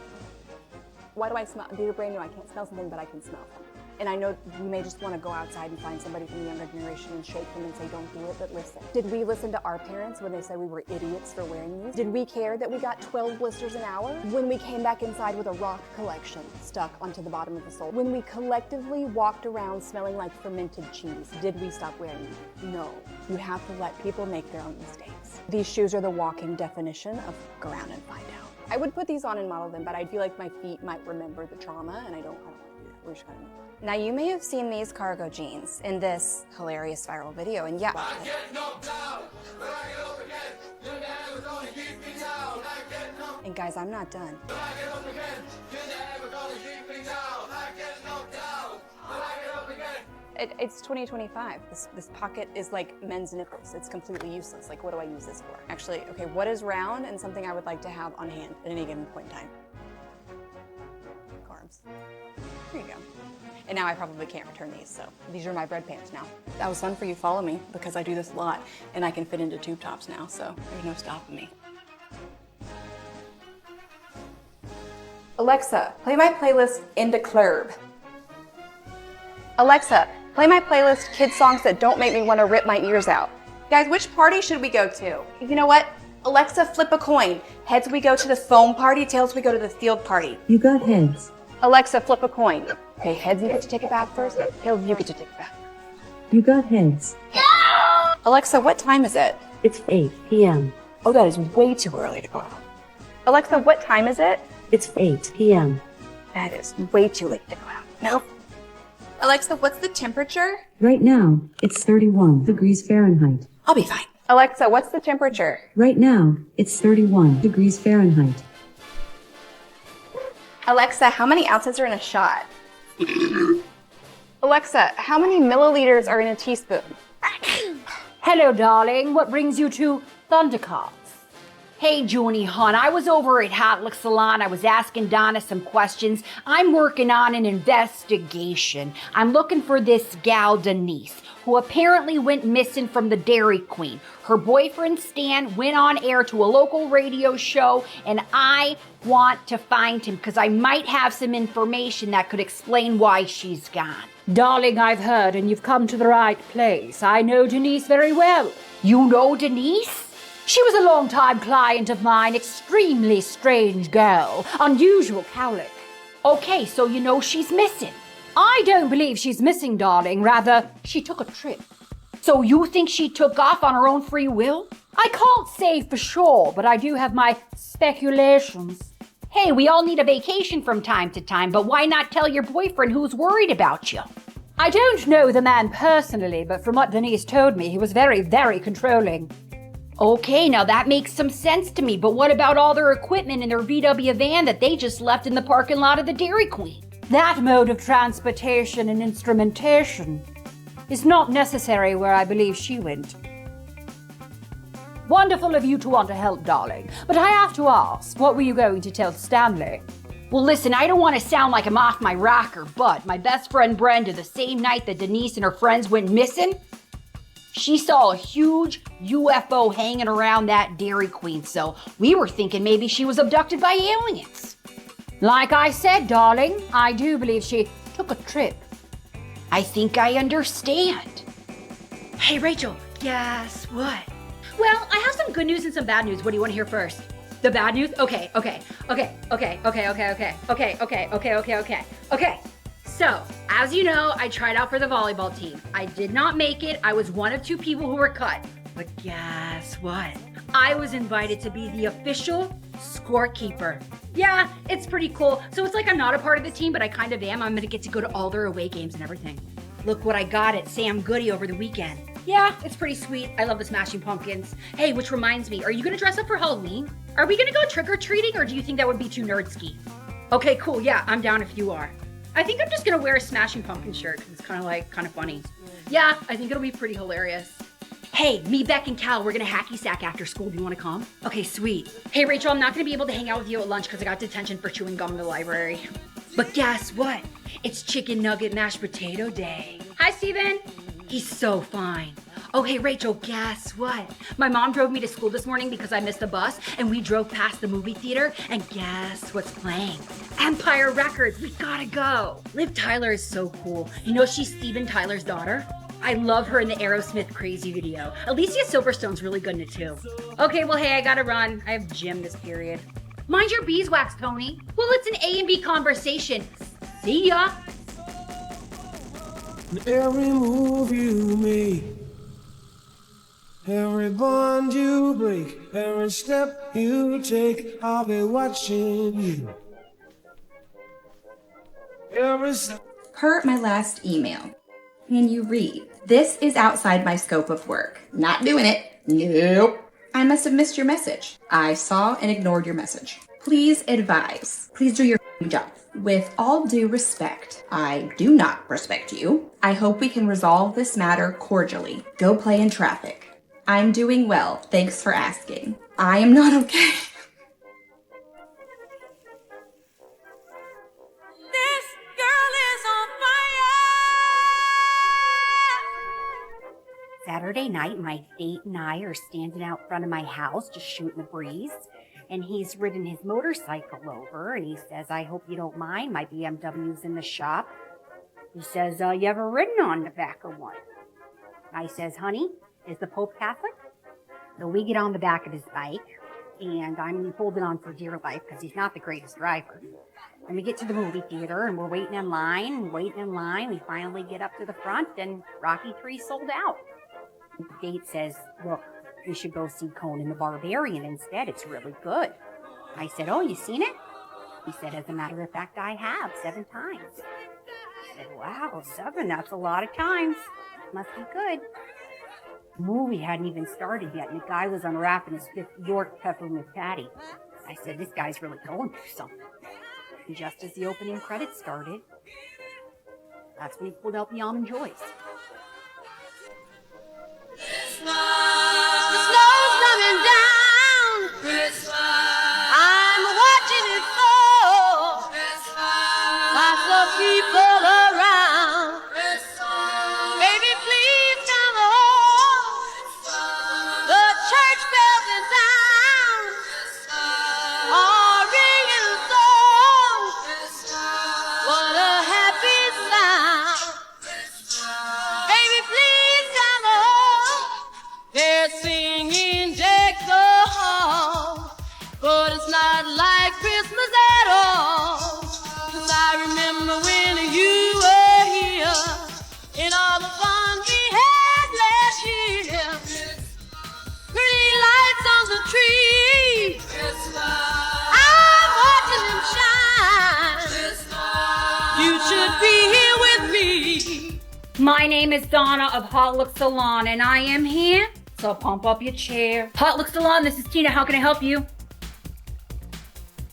Why do I smell? These are brand new. I can't smell something, but I can smell them. And I know we may just want to go outside and find somebody from the younger generation and shake them and say, don't do it, but listen. Did we listen to our parents when they said we were idiots for wearing these? Did we care that we got 12 blisters an hour? When we came back inside with a rock collection stuck onto the bottom of the sole? When we collectively walked around smelling like fermented cheese, did we stop wearing them? No. You have to let people make their own mistakes. These shoes are the walking definition of go around and find out. I would put these on and model them, but I feel like my feet might remember the trauma, and I don't want to do that. We're just gonna move on. Now, you may have seen these cargo jeans in this hilarious viral video, and yeah. And guys, I'm not done. It's 2025. This pocket is like men's nipples. It's completely useless. Like, what do I use this for? Actually, okay, what is round and something I would like to have on hand at any given point in time? Carbs. Here you go. And now I probably can't return these, so these are my bread pants now. That was fun for you. Follow me, because I do this a lot, and I can fit into tube tops now, so there's no stopping me. Alexa, play my playlist In the Club. Alexa, play my playlist Kid Songs That Don't Make Me Want to Rip My Ears Out. Guys, which party should we go to? You know what? Alexa, flip a coin. Heads, we go to the foam party. Tails, we go to the field party. You got heads. Alexa, flip a coin. Okay, heads, you get to take a bath first. Tails, you get to take a bath. You got heads. Alexa, what time is it? It's 8 p.m. Oh, that is way too early to go out. Alexa, what time is it? It's 8 p.m. That is way too late to go out. No. Alexa, what's the temperature? Right now, it's 31 degrees Fahrenheit. I'll be fine. Alexa, what's the temperature? Right now, it's 31 degrees Fahrenheit. Alexa, how many ounces are in a shot? Alexa, how many milliliters are in a teaspoon? Hello, darling. What brings you to Thundercards? Hey, Junie, hon, I was over at Hot Lick Salon. I was asking Donna some questions. I'm working on an investigation. I'm looking for this gal, Denise, who apparently went missing from the Dairy Queen. Her boyfriend, Stan, went on air to a local radio show, and I want to find him because I might have some information that could explain why she's gone. Darling, I've heard, and you've come to the right place. I know Denise very well. You know Denise? She was a long-time client of mine, extremely strange girl, unusual cowlick. Okay, so you know she's missing. I don't believe she's missing, darling. Rather, she took a trip. So you think she took off on her own free will? I can't say for sure, but I do have my speculations. Hey, we all need a vacation from time to time, but why not tell your boyfriend who's worried about you? I don't know the man personally, but from what Denise told me, he was very, very controlling. Okay, now that makes some sense to me, but what about all their equipment in their VW van that they just left in the parking lot of the Dairy Queen? That mode of transportation and instrumentation is not necessary where I believe she went. Wonderful of you to want to help, darling, but I have to ask, what were you going to tell Stanley? Well, listen, I don't want to sound like I'm off my rocker, but my best friend Brenda, the same night that Denise and her friends went missing, she saw a huge UFO hanging around that Dairy Queen, so we were thinking maybe she was abducted by aliens. Like I said, darling, I do believe she took a trip. I think I understand. Hey, Rachel, guess what? Well, I have some good news and some bad news. What do you want to hear first? The bad news? Okay. So, as you know, I tried out for the volleyball team. I did not make it. I was one of 2 people who were cut. But guess what? I was invited to be the official scorekeeper. Yeah, it's pretty cool. So it's like I'm not a part of the team, but I kind of am. I'm gonna get to go to all their away games and everything. Look what I got at Sam Goody over the weekend. Yeah, it's pretty sweet. I love the Smashing Pumpkins. Hey, which reminds me, are you gonna dress up for Halloween? Are we gonna go trick-or-treating, or do you think that would be too nerd-ski? Okay, cool. Yeah, I'm down if you are. I think I'm just gonna wear a Smashing Pumpkin shirt because it's kind of funny. Yeah, I think it'll be pretty hilarious. Hey, me, Beck, and Cal, we're gonna hacky sack after school. Do you wanna come? Okay, sweet. Hey, Rachel, I'm not gonna be able to hang out with you at lunch because I got detention for chewing gum in the library. But guess what? It's chicken nugget mashed potato day. Hi, Steven. He's so fine. Oh, hey, Rachel, guess what? My mom drove me to school this morning because I missed the bus, and we drove past the movie theater, and guess what's playing? Empire Records. We gotta go. Liv Tyler is so cool. You know she's Steven Tyler's daughter? I love her in the Aerosmith Crazy video. Alicia Silverstone's really good in it, too. Okay, well, hey, I gotta run. I have gym this period. Mind your beeswax, Tony. Well, it's an A and B conversation. See ya. Every move you make, every bond you break, every step you take, I'll be watching you. Per my last email, can you read? This is outside my scope of work. Not doing it. Nope. I must have missed your message. I saw and ignored your message. Please advise. Please do your job. With all due respect, I do not respect you. I hope we can resolve this matter cordially. Go play in traffic. I'm doing well. Thanks for asking. I am not okay. This girl is on fire. Saturday night, my date and I are standing out front of my house just shooting the breeze. And he's ridden his motorcycle over, and he says, I hope you don't mind, my BMW's in the shop. He says, you ever ridden on the back of one? I says, honey, is the Pope Catholic? So we get on the back of his bike, and I'm holding on for dear life because he's not the greatest driver. And we get to the movie theater, and we're waiting in line. We finally get up to the front, and Rocky III sold out. The date says, look, You should go see Conan the Barbarian instead. It's really good. I said, oh, you seen it? He said, as a matter of fact, I have 7 times. I said, wow, 7, that's a lot of times. Must be good. The movie hadn't even started yet, and the guy was unwrapping his 5th York peppermint patty. I said, this guy's really going through something. And just as the opening credits started, that's when he pulled out the Almond Joys. Snow's coming down. I'm watching it fall. Lots of people around. Baby, please come home. The church bells in town are ringing songs. What a happy sound. Baby, please come home. They're singing deck the hall, but it's not like Christmas at all. 'Cause I remember when you were here, and all the fun we had last year. Pretty lights on the tree, I'm watching them shine. You should be here with me. My name is Donna of Hot Look Salon, and I am here, so pump up your chair. Hot Look Salon, this is Tina. How can I help you?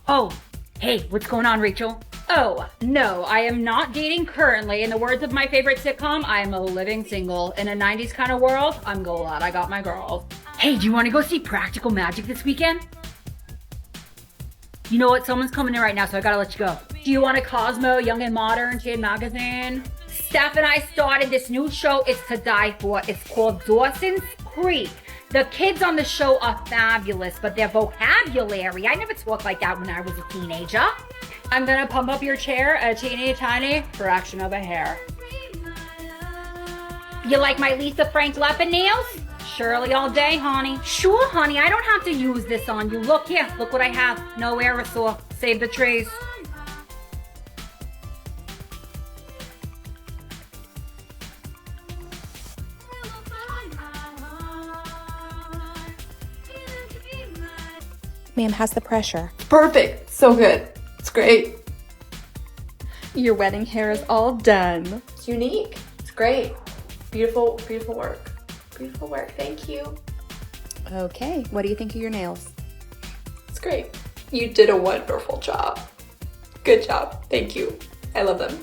Oh, hey, what's going on, Rachel? Oh, no, I am not dating currently. In the words of my favorite sitcom, I am a living single. In a 90s kind of world, I'm glad I got my girls. Hey, do you want to go see Practical Magic this weekend? You know what? Someone's coming in right now, so I gotta let you go. Do you want a Cosmo, Young and Modern, Teen Magazine? Steph and I started this new show. It's to die for. It's called Dawson's Creek. The kids on the show are fabulous, but their vocabulary, I never talked like that when I was a teenager. I'm gonna pump up your chair a teeny tiny fraction of a hair. You like my Lisa Frank leopard nails? Surely all day, honey. Sure, honey, I don't have to use this on you. Look here, look what I have. No aerosol. Save the trees. Ma'am, how's the pressure? Perfect. So good. It's great. Your wedding hair is all done. It's unique. It's great. Beautiful, beautiful work. Beautiful work. Thank you. Okay. What do you think of your nails? It's great. You did a wonderful job. Good job. Thank you. I love them.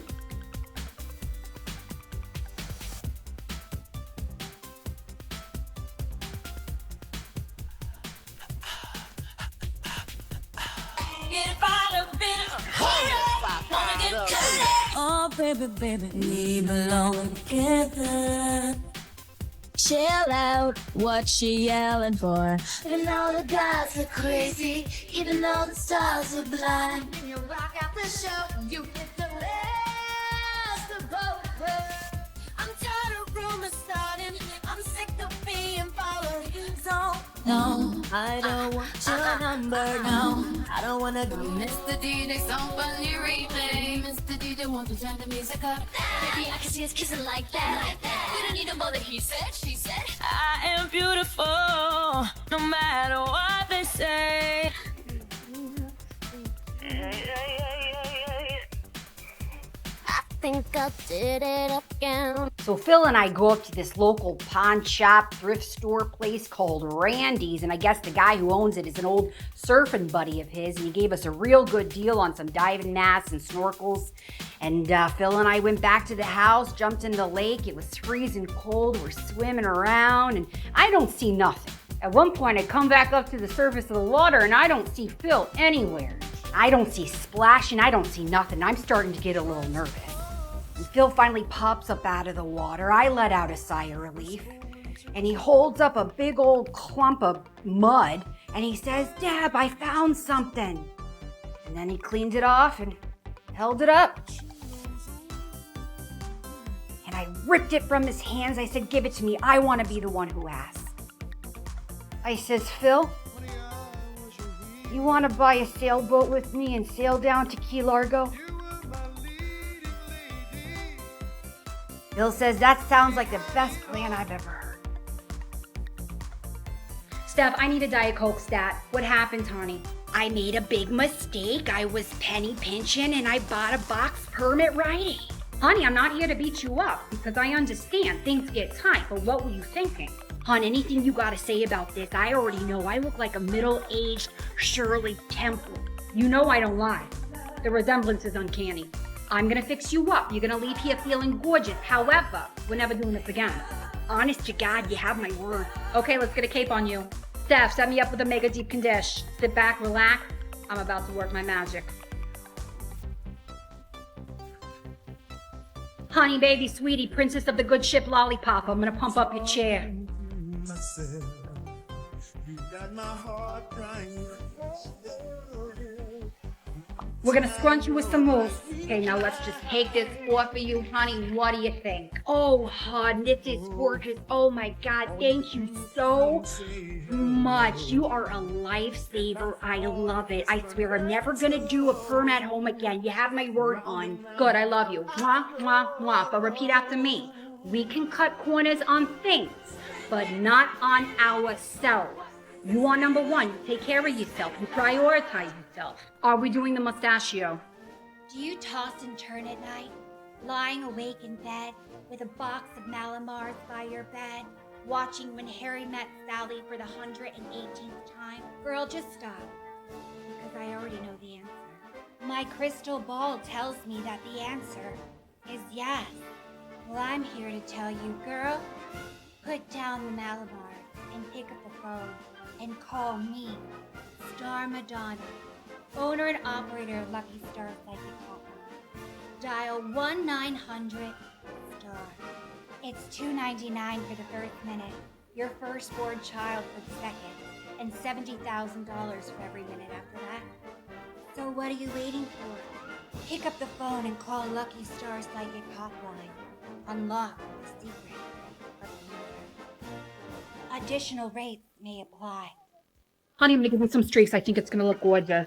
Oh, baby, baby, we belong together. Chill out, what she yelling for? Even though the guys are crazy, even though the stars are blind. When you rock out the show, you get the rest of both. I'm tired of rumors starting, I'm sick of being followed. So, no, I don't want your number, no. I don't wanna go. Mr. DJ, somebody replay. Mr. DJ, won't you turn the music up? Baby, I can see us kissing like that. We don't need no more than he said, she said. I am beautiful, no matter what they say. I think I did it again. So Phil and I go up to this local pawn shop, thrift store place called Randy's, and I guess the guy who owns it is an old surfing buddy of his, and he gave us a real good deal on some diving masks and snorkels. And Phil and I went back to the house, jumped in the lake. It was freezing cold. We're swimming around, and I don't see nothing. At one point, I come back up to the surface of the water, and I don't see Phil anywhere. I don't see splashing. I don't see nothing. I'm starting to get a little nervous. And Phil finally pops up out of the water. I let out a sigh of relief. And he holds up a big old clump of mud and he says, "Deb, I found something." And then he cleaned it off and held it up. And I ripped it from his hands. I said, "Give it to me. I want to be the one who asks." I says, "Phil, you want to buy a sailboat with me and sail down to Key Largo?" Phil says, "That sounds like the best plan I've ever heard." Steph, I need a Diet Coke stat. What happened, honey? I made a big mistake. I was penny pinching and I bought a box permit writing. Honey, I'm not here to beat you up because I understand things get tight, but what were you thinking? Hon, anything you gotta say about this? I already know I look like a middle-aged Shirley Temple. You know I don't lie. The resemblance is uncanny. I'm gonna fix you up. You're gonna leave here feeling gorgeous. However, we're never doing this again. Honest to God, you have my word. Okay, let's get a cape on you. Steph, set me up with a mega deep condish. Sit back, relax. I'm about to work my magic. Honey, baby, sweetie, princess of the good ship Lollipop. I'm gonna pump up your chair. We're gonna scrunch you with some mousse. Okay, now let's just take this off of you, honey. What do you think? Oh, hon, this is gorgeous. Oh my God, thank you so much. You are a lifesaver. I love it. I swear I'm never gonna do a perm at home again. You have my word, hon. Good, I love you. Mwah, mwah, mwah. But repeat after me. We can cut corners on things, but not on ourselves. You are number one. You take care of yourself. You prioritize yourself. Are we doing the mustachio? Do you toss and turn at night, lying awake in bed with a box of Malamars by your bed, watching When Harry Met Sally for the 118th time? Girl, just stop, because I already know the answer. My crystal ball tells me that the answer is yes. Well, I'm here to tell you, girl, put down the Malamars and pick up the phone and call me, Star Madonna, owner and operator of Lucky Star Psychic Hotline. Dial 1-900-STAR. It's $2.99 for the first minute, your firstborn child for the second, and $70,000 for every minute after that. So what are you waiting for? Pick up the phone and call Lucky Star Psychic Hotline. Unlock the secret of the universe. Additional rates may apply. Honey, I'm gonna give you some streaks. I think it's gonna look gorgeous.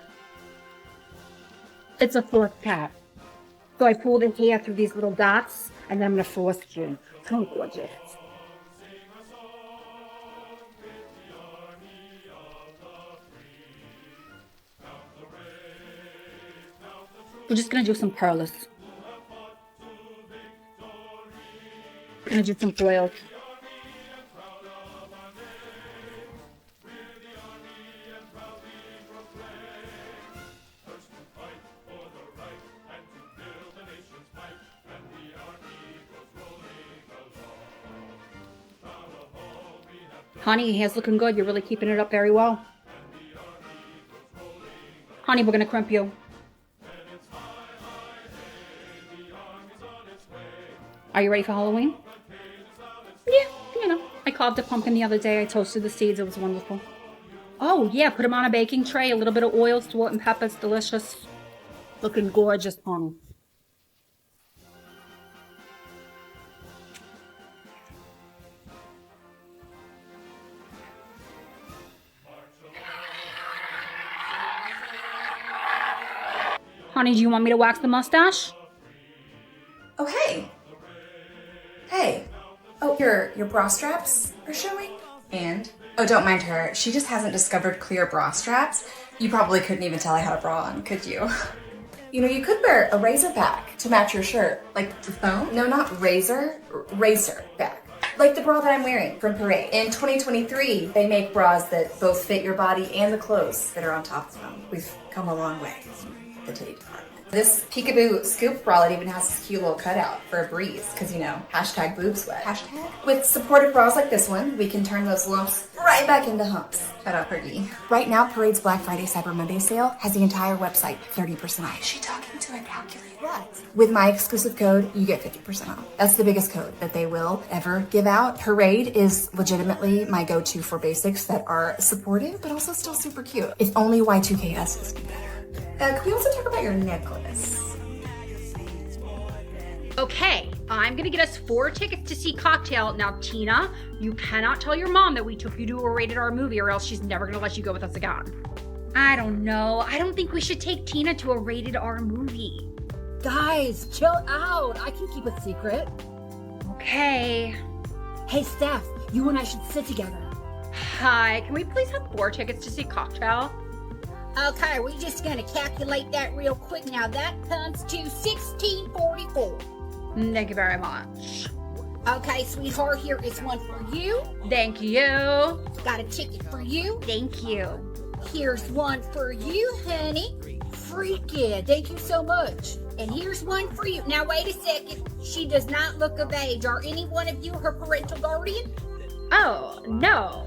It's a floss cap. So I pull the hair through these little dots, and then I'm gonna floss you. It's gonna look gorgeous. We're just gonna do some curlers. We're gonna do some foils. Honey, your hair's looking good. You're really keeping it up very well. Honey, we're gonna crimp you. Are you ready for Halloween? Yeah, you know. I carved a pumpkin the other day. I toasted the seeds. It was wonderful. Oh, yeah. Put them on a baking tray. A little bit of oil, salt, and pepper. It's delicious. Looking gorgeous, honey. Honey, do you want me to wax the mustache? Oh, hey. Hey. Oh, your bra straps are showing? And? Oh, don't mind her. She just hasn't discovered clear bra straps. You probably couldn't even tell I had a bra on, could you? You know, you could wear a razor back to match your shirt. Like the phone? No, not razor. Razor back. Like the bra that I'm wearing from Parade. In 2023, they make bras that both fit your body and the clothes that are on top of them. We've come a long way. The titty department. This Peekaboo Scoop bralette even has this cute little cutout for a breeze, because you know, hashtag boob sweat. Hashtag? With supportive bras like this one, we can turn those lumps right back into humps. Shout out Fergie. Right now, Parade's Black Friday Cyber Monday sale has the entire website 30% off. Is she talking to a calculator? What? With my exclusive code, you get 50% off. That's the biggest code that they will ever give out. Parade is legitimately my go-to for basics that are supportive, but also still super cute. If only Y2KS is better. Can we also talk about your necklace? Okay, I'm gonna get us 4 tickets to see Cocktail. Now, Tina, you cannot tell your mom that we took you to a rated R movie or else she's never gonna let you go with us again. I don't know. I don't think we should take Tina to a rated R movie. Guys, chill out. I can keep a secret. Okay. Hey, Steph, you and I should sit together. Hi, can we please have 4 tickets to see Cocktail? Okay, we're just gonna calculate that real quick. Now that comes to $16.44. Thank you very much. Okay, sweetheart, here is one for you. Thank you. Got a ticket for you. Thank you. Here's one for you, honey. Freaking, thank you so much. And here's one for you. Now wait a second. She does not look of age. Are any one of you her parental guardian? Oh, no.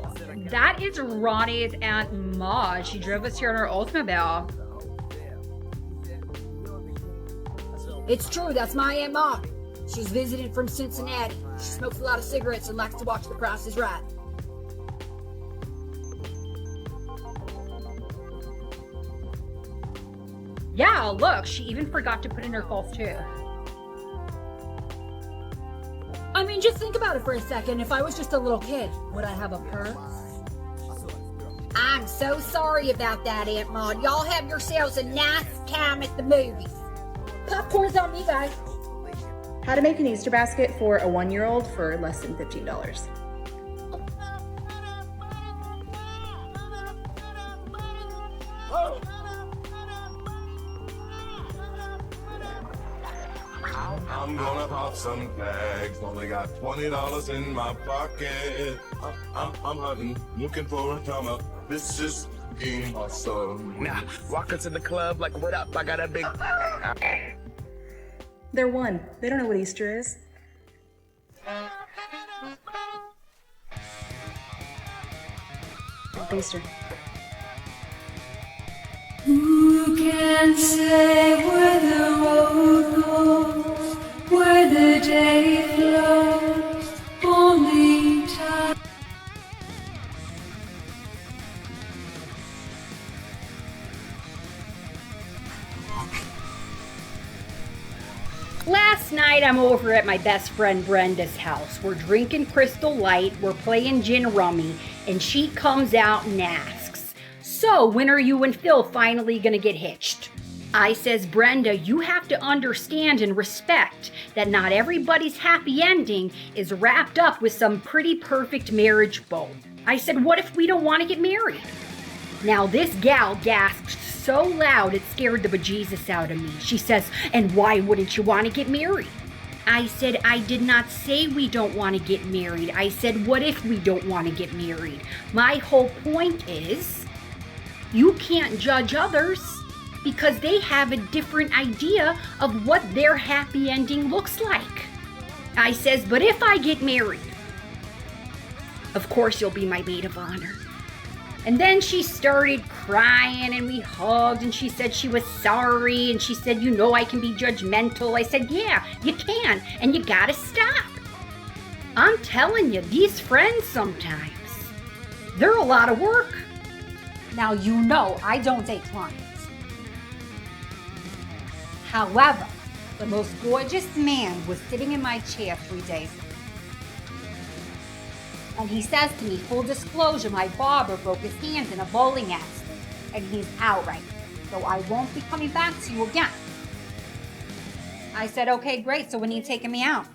That is Ronnie's Aunt Maud. She drove us here in her Oldsmobile. It's true, that's my Aunt Maud. She's visited from Cincinnati. She smokes a lot of cigarettes and likes to watch The Price is Right. Yeah, look, she even forgot to put in her false tooth. I mean, just think about it for a second. If I was just a little kid, would I have a purse? I'm so sorry about that, Aunt Maud. Y'all have yourselves a nice time at the movies. Popcorn's on me, guys. How to make an Easter basket for a 1-year-old for less than $15. I'm gonna pop some tags. Only got $20 in my pocket. I'm hunting, looking for a come up. This is being awesome. Now, walk into the club like, what up? I got a big. They're 1. They don't know what Easter is. Easter. Who can say where the road goes, where the day flows? Only time. Last night, I'm over at my best friend Brenda's house. We're drinking Crystal Light, we're playing gin rummy, and she comes out and asks, "So, when are you and Phil finally gonna get hitched?" I says, "Brenda, you have to understand and respect that not everybody's happy ending is wrapped up with some pretty perfect marriage bow." I said, "What if we don't want to get married?" Now this gal gasped so loud it scared the bejesus out of me. She says, "And why wouldn't you want to get married?" I said, "I did not say we don't want to get married. I said, what if we don't want to get married? My whole point is, you can't judge others because they have a different idea of what their happy ending looks like." I says, "But if I get married, of course you'll be my maid of honor." And then she started crying and we hugged and she said she was sorry and she said, "You know I can be judgmental." I said, "Yeah, you can, and you gotta stop." I'm telling you, these friends sometimes, they're a lot of work. Now you know I don't date clients. However, the most gorgeous man was sitting in my chair 3 days ago. And he says to me, full disclosure, my barber broke his hand in a bowling accident and he's out right now, so I won't be coming back to you again. I said, "Okay, great, so when are you taking me out?"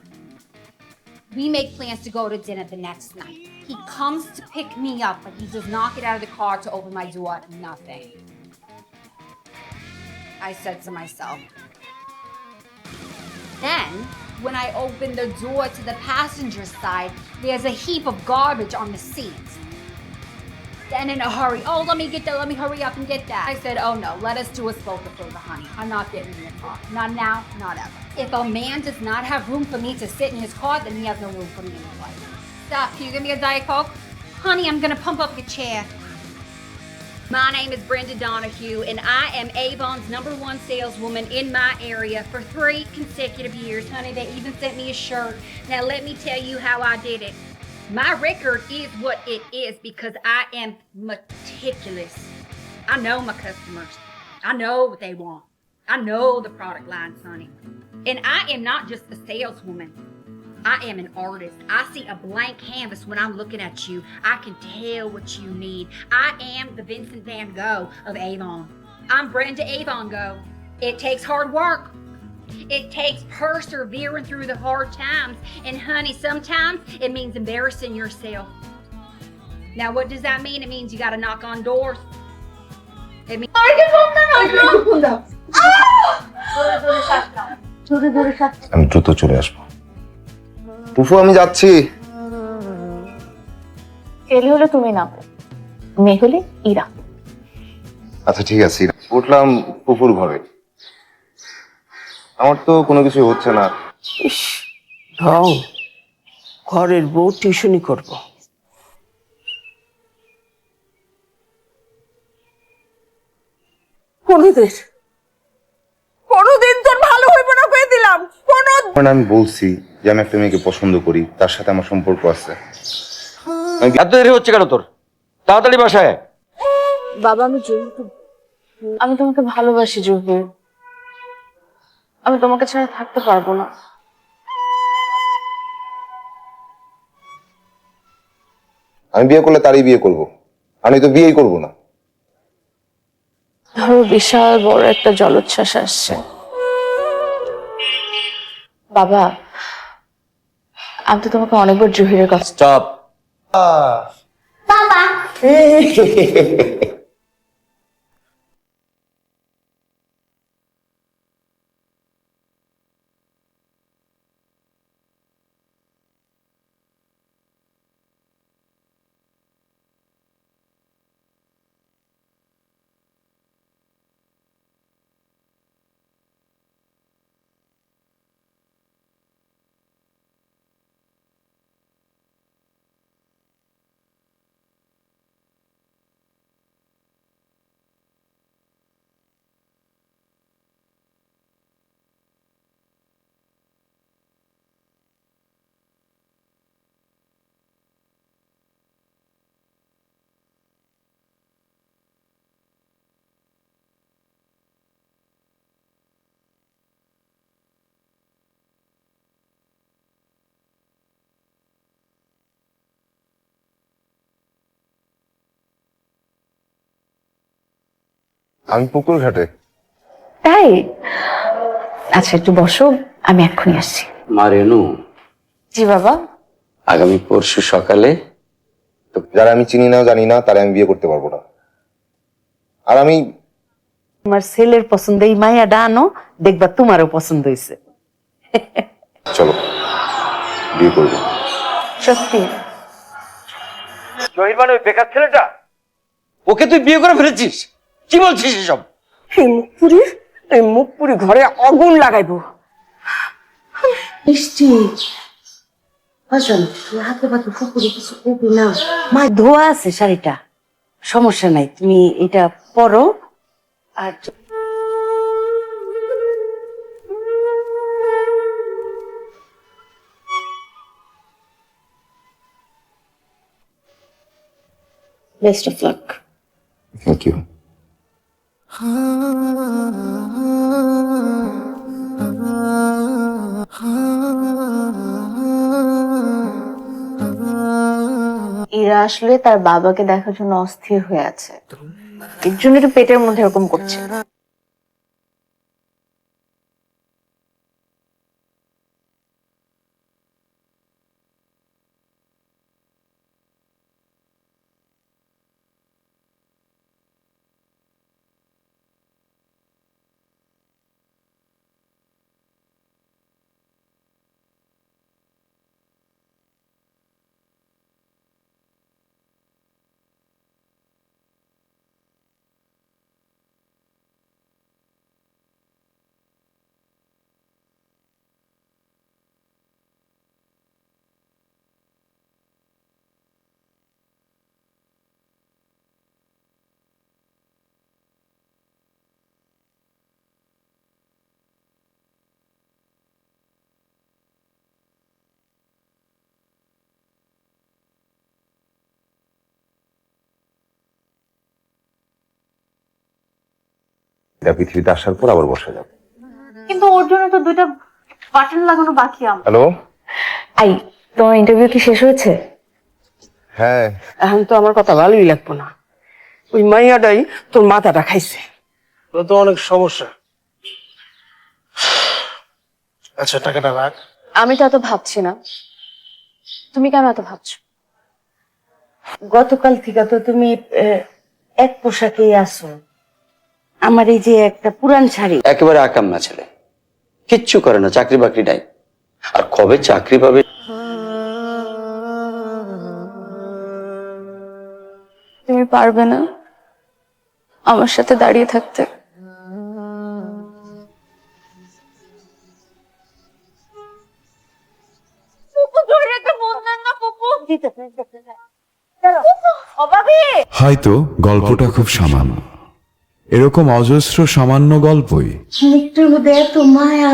We make plans to go to dinner the next night. He comes to pick me up, but he does not get out of the car to open my door, nothing. I said to myself. Then, when I open the door to the passenger side, there's a heap of garbage on the seats. Then in a hurry, "Oh, let me get that, let me hurry up and get that." I said, "Oh no, let us do us both a favor, honey. I'm not getting in your car. Not now, not ever. If a man does not have room for me to sit in his car, then he has no room for me in his life. Stop, can you give me a Diet Coke? Honey, I'm gonna pump up your chair." My name is Brenda Donahue, and I am Avon's #1 saleswoman in my area for 3 consecutive years. Honey, they even sent me a shirt. Now let me tell you how I did it. My record is what it is because I am meticulous. I know my customers. I know what they want. I know the product lines, honey. And I am not just a saleswoman. I am an artist. I see a blank canvas when I'm looking at you. I can tell what you need. I am the Vincent Van Gogh of Avon. I'm Brenda Avon Go. It takes hard work. It takes persevering through the hard times. And honey, sometimes it means embarrassing yourself. Now, what does that mean? It means you gotta knock on doors. It means. আমি দ্রুত চলে আসবো। ফুফু আমি যাচ্ছি। ছেলে হলে তুমি না, মেয়ে হলে ইরা। আচ্ছা ঠিক আছে, উঠলাম ফুফুর ঘরে। আমার তো কোনো কিছু হচ্ছে না। ঢং, ঘরের বউ টিউশনি করব। কোনোদিন তোর ভালো হইব না কয়ে দিলাম। আমি বলছি যে আমি একটা মেয়েকে পছন্দ করি, তার সাথে আমার সম্পর্ক আছে। এত দেরি হচ্ছে কেন তোর? তাড়াতাড়ি বাসায়। বাবা আমি তোমাকে ভালোবাসি জুহি, আমি তোমাকে ছাড়া থাকতে পারবো না। আমি বিয়ে করলে তারই বিয়ে করব, আমি তো বিয়েই করব না। ধরো বিশাল বড় একটা জলোচ্ছ্বাস আসছে, বাবা আমি তো তোমাকে অনেকবার জহিরের কাছে। স্টপ। বাবা আমি পুকুর ঘাটে। তাই? আচ্ছা একটু বসো, আমি এক্ষুনি আসছি। মা রেনু, জি বাবা। আগামী পরশু সকালে যারা আমি চিনি না জানি না তারা আমি বিয়ে করতে পারবো না। আর আমি তোমার ছেলের পছন্দ এই মায়াটা আনো, দেখবা তোমারও পছন্দ হয়েছে। চলো বিয়ে করবো। সত্যি? জহির মানে ওই বেকার ছেলেটা, ওকে তুই বিয়ে করে ফেলেছিস? কি বলছিস এসব? এই মুখপুরি ঘরে আগুন লাগাইবো। মিষ্টি হাতে পাতে ফুকুরি কিছু কবি না। মা ধোয়া আছে শাড়িটা, সমস্যা নাই, তুমি এটা পরো। আর best of luck. Thank you. Ira আসলে তার বাবাকে দেখার জন্য অস্থির হয়ে আছে, এর জন্য একটু পেটের মধ্যে এরকম করছে। পৃথিবীতে আসার পর আবার বসা যাবে। কিন্তু ওর জন্য তো দুইটা বাটন লাগানো বাকি। হ্যালো, আই তোমার ইন্টারভিউ কি শেষ হয়েছে? হ্যাঁ। এখন তো আমার কথা ভালোই লাগবো না, ওই মাইয়াটাই তোর মাথাটা খাইছে। তো অনেক সমস্যা। আচ্ছা টাকাটা রাখ। আমি তো এত ভাবছি না, তুমি কেন এত ভাবছো? গতকাল থেকে তো তুমি এক পোশাকেই আছো। আমার এই যে একটা পুরান শাড়ি, একেবারে আকাম না ছেলে, কিচ্ছু করে না, চাকরি বাকরি নাই। আর কবে চাকরি পাবে? তুমি পারবে না আমার সাথে দাঁড়িয়ে থাকতে? হয়তো গল্পটা খুব সামান্য, এরকম অজস্র সামান্য গল্পই একটুর মধ্যে এত মায়া,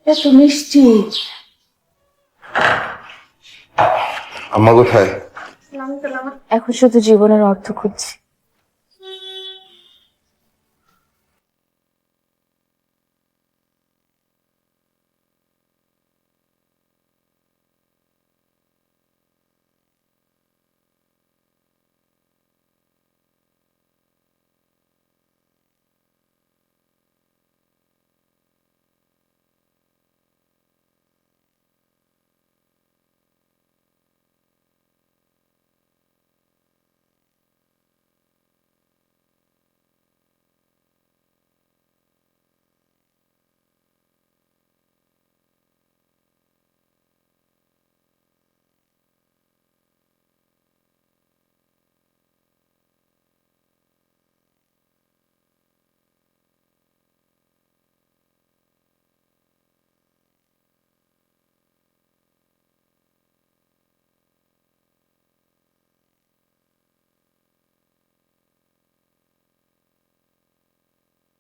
এত মিষ্টি। আম্মা কোথায়? এখন শুধু জীবনের অর্থ খুঁজছি।